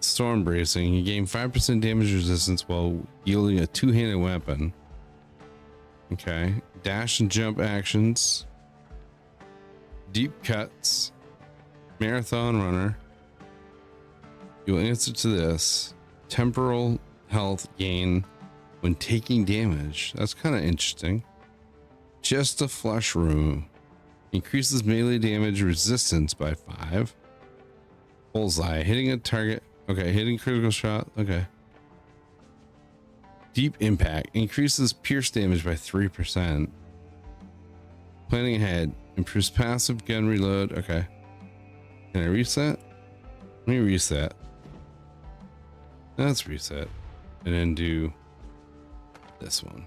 storm bracing, you gain 5% damage resistance while wielding a two-handed weapon. Okay. Dash and jump actions. Deep cuts. Marathon runner. You'll answer to this. Temporal health gain when taking damage. That's kind of interesting. Just a flush room. Increases melee damage resistance by 5. Bullseye. Hitting a target. Okay. Hitting critical shot. Okay. Deep impact. Increases pierce damage by 3%. Planning ahead. Improves passive gun reload. Okay. Can I reset? Let me reset. Let's reset. And then do this one.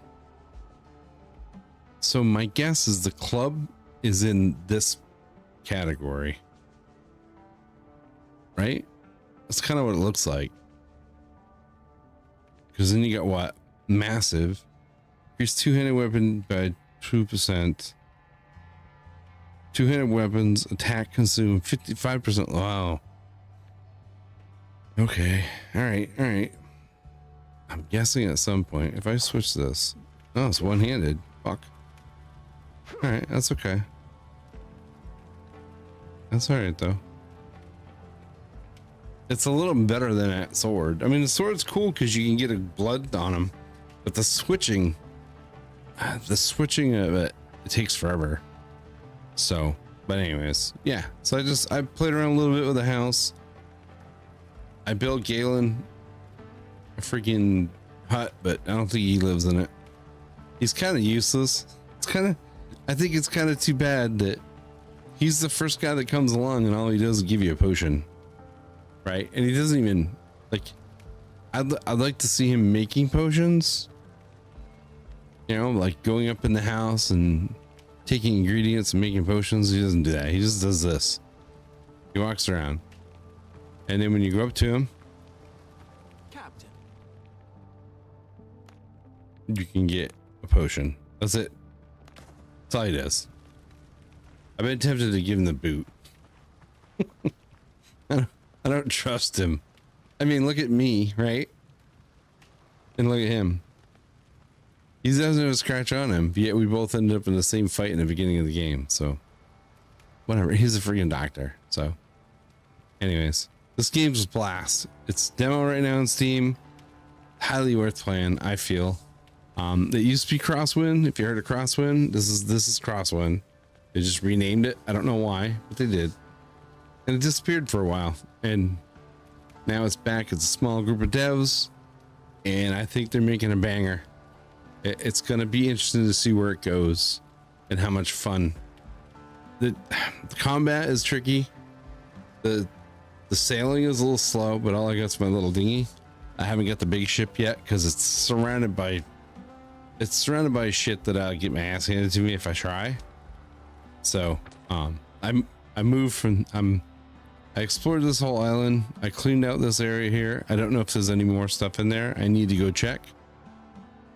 So my guess is the club is in this category. right? That's kind of what it looks like. Because then you got what? Massive. Increase two-handed weapon by 2%. Two-handed weapons attack consume 55%. Wow. Okay. All right. I'm guessing at some point if I switch this. Oh, it's one-handed. Fuck. All right, that's okay. That's all right though. It's a little better than that sword. I mean, the sword's cool because you can get a blood on them, but the switching of it takes forever. So, but anyways, yeah. So I played around a little bit with the house. I built Galen a freaking hut, but I don't think he lives in it. He's kind of useless. I think it's kind of too bad that he's the first guy that comes along and all he does is give you a potion. Right, and he doesn't even like. I'd like to see him making potions. You know, like going up in the house and taking ingredients and making potions. He doesn't do that. He just does this. He walks around, and then when you go up to him, Captain. you can get a potion. That's it. That's all he does. I've been tempted to give him the boot. I don't trust him. I mean, look at me, right? And look at him. He doesn't have a scratch on him, yet we both ended up in the same fight in the beginning of the game. So, whatever. He's a freaking doctor. So, anyways, this game's a blast. It's demo right now on Steam. Highly worth playing, I feel. It used to be Crosswind. If you heard of Crosswind, this is Crosswind. They just renamed it. I don't know why, but they did. And it disappeared for a while, and now it's back. It's a small group of devs, and I think they're making a banger. It's going to be interesting to see where it goes and how much fun. The combat is tricky. The sailing is a little slow, but all I got's my little dinghy. I haven't got the big ship yet because it's surrounded by shit that I'll get my ass handed to me if I try. So I moved from I explored this whole island. I cleaned out this area here. I don't know if there's any more stuff in there. I need to go check.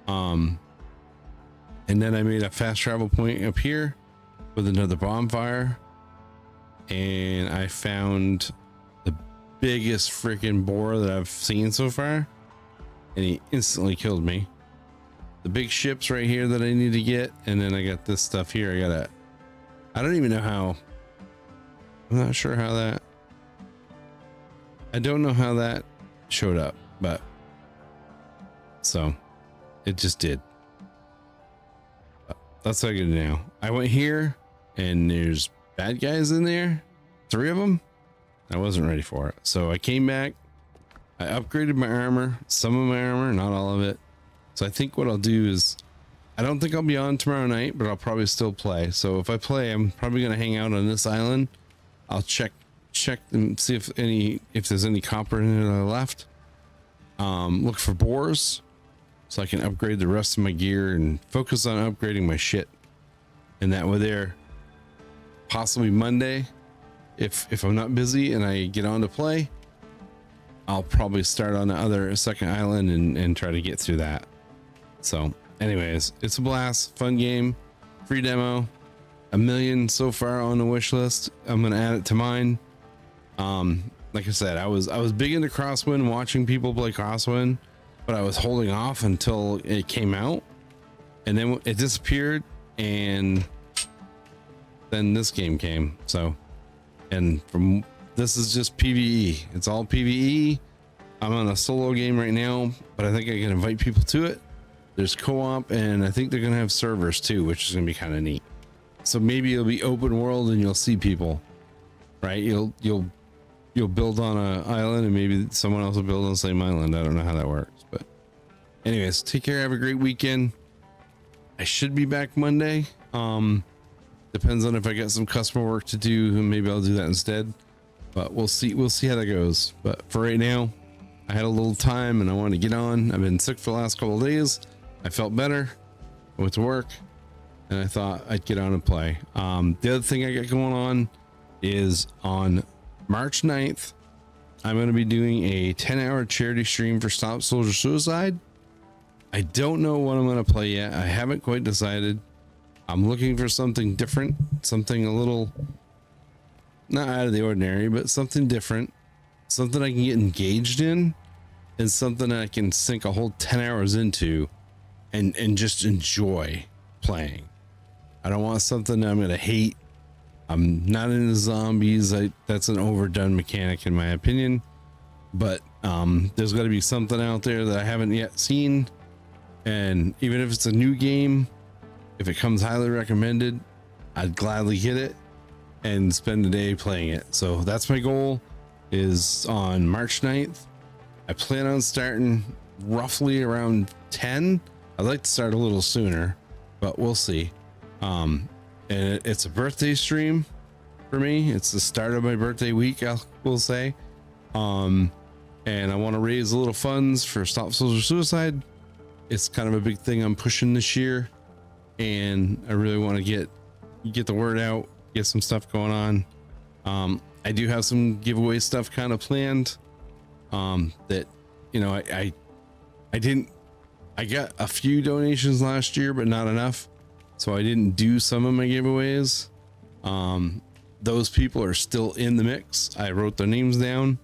And then I made a fast travel point up here with another bonfire. And I found the biggest freaking boar that I've seen so far. And he instantly killed me. The big ships right here that I need to get. And then I got this stuff here. I don't even know how. I'm not sure how that. I don't know how that showed up, but so it just did. But that's what I get now. I went here and there's bad guys in there, 3 of them. I wasn't ready for it. So I came back. I upgraded my armor, some of my armor, not all of it. So I think what I'll do is, I don't think I'll be on tomorrow night, but I'll probably still play. So if I play, I'm probably going to hang out on this island. I'll check and see if there's any copper in there left. Look for boars so I can upgrade the rest of my gear and focus on upgrading my shit. And that way there, possibly Monday, if I'm not busy and I get on to play, I'll probably start on the other second island and try to get through that. So anyways, it's a blast, fun game, free demo, 1 million so far on the wish list. I'm gonna add it to mine. Like I said, I was big into Crosswind, watching people play Crosswind, but I was holding off until it came out, and then it disappeared, and then this game came. So, and from this is just PvE. It's all PvE. I'm on a solo game right now, but I think I can invite people to it. There's co-op, and I think they're gonna have servers too, which is gonna be kind of neat. So maybe it'll be open world and you'll see people, right? You'll build on an island and maybe someone else will build on the same island. I don't know how that works, but anyways, take care. Have a great weekend. I should be back Monday. Depends on if I got some customer work to do, and maybe I'll do that instead, but we'll see how that goes. But for right now, I had a little time and I wanted to get on. I've been sick for the last couple of days. I felt better. I went to work and I thought I'd get on and play. The other thing I got going on is on March 9th, I'm going to be doing a 10-hour charity stream for Stop Soldier Suicide. I don't know what I'm going to play yet. I haven't quite decided. I'm looking for something different, something a little not out of the ordinary, but something different, something I can get engaged in, and something I can sink a whole 10 hours into and just enjoy playing. I don't want something I'm going to hate. I'm not into zombies. That's an overdone mechanic in my opinion, but there's got to be something out there that I haven't yet seen. And even if it's a new game, if it comes highly recommended, I'd gladly hit it and spend a day playing it. So that's my goal, is on March 9th. I plan on starting roughly around 10. I'd like to start a little sooner, but we'll see. And it's a birthday stream for me. It's the start of my birthday week, we'll say. And I want to raise a little funds for Stop Soldier Suicide. It's kind of a big thing I'm pushing this year, and I really want to get the word out, get some stuff going on. I do have some giveaway stuff kind of planned, that, you know, I got a few donations last year, but not enough. So I didn't do some of my giveaways. Those people are still in the mix. I wrote their names down,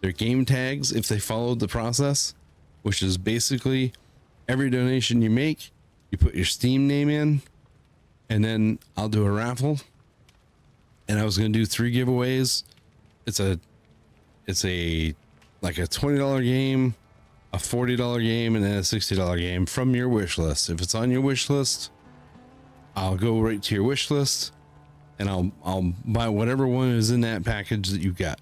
their game tags, if they followed the process, which is basically every donation you make, you put your Steam name in, and then I'll do a raffle. And I was going to do 3 giveaways. It's like a $20 game, a $40 game, and then a $60 game from your wish list. If it's on your wish list, I'll go right to your wish list, and I'll buy whatever one is in that package that you got.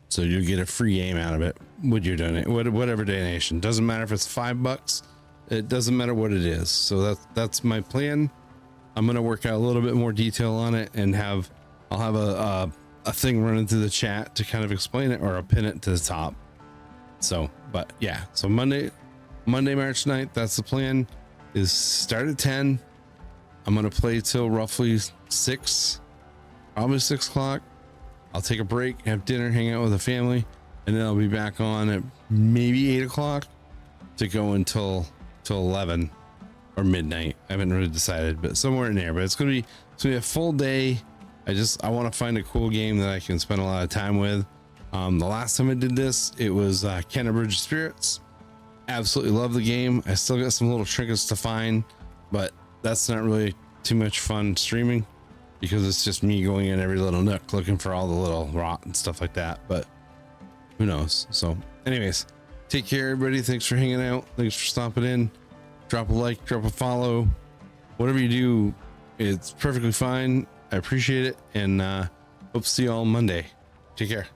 So you'll get a free game out of it with your whatever donation. Doesn't matter if it's $5. It doesn't matter what it is. So that's my plan. I'm gonna work out a little bit more detail on it, and I'll have a thing running through the chat to kind of explain it, or I'll pin it to the top. So, but yeah, so Monday, March 9th, that's the plan, is start at 10. I'm going to play till roughly 6, probably 6 o'clock. I'll take a break, have dinner, hang out with the family, and then I'll be back on at maybe 8 o'clock to go until 11 or midnight. I haven't really decided, but somewhere in there. But it's going to be a full day. I want to find a cool game that I can spend a lot of time with. The last time I did this, it was Canterbury Spirits. Absolutely love the game. I still got some little trinkets to find, but that's not really too much fun streaming, because it's just me going in every little nook looking for all the little rot and stuff like that. But who knows? So anyways, take care, everybody. Thanks for hanging out. Thanks for stopping in. Drop a like, drop a follow, whatever you do, it's perfectly fine. I appreciate it, and hope to see you all Monday. Take care.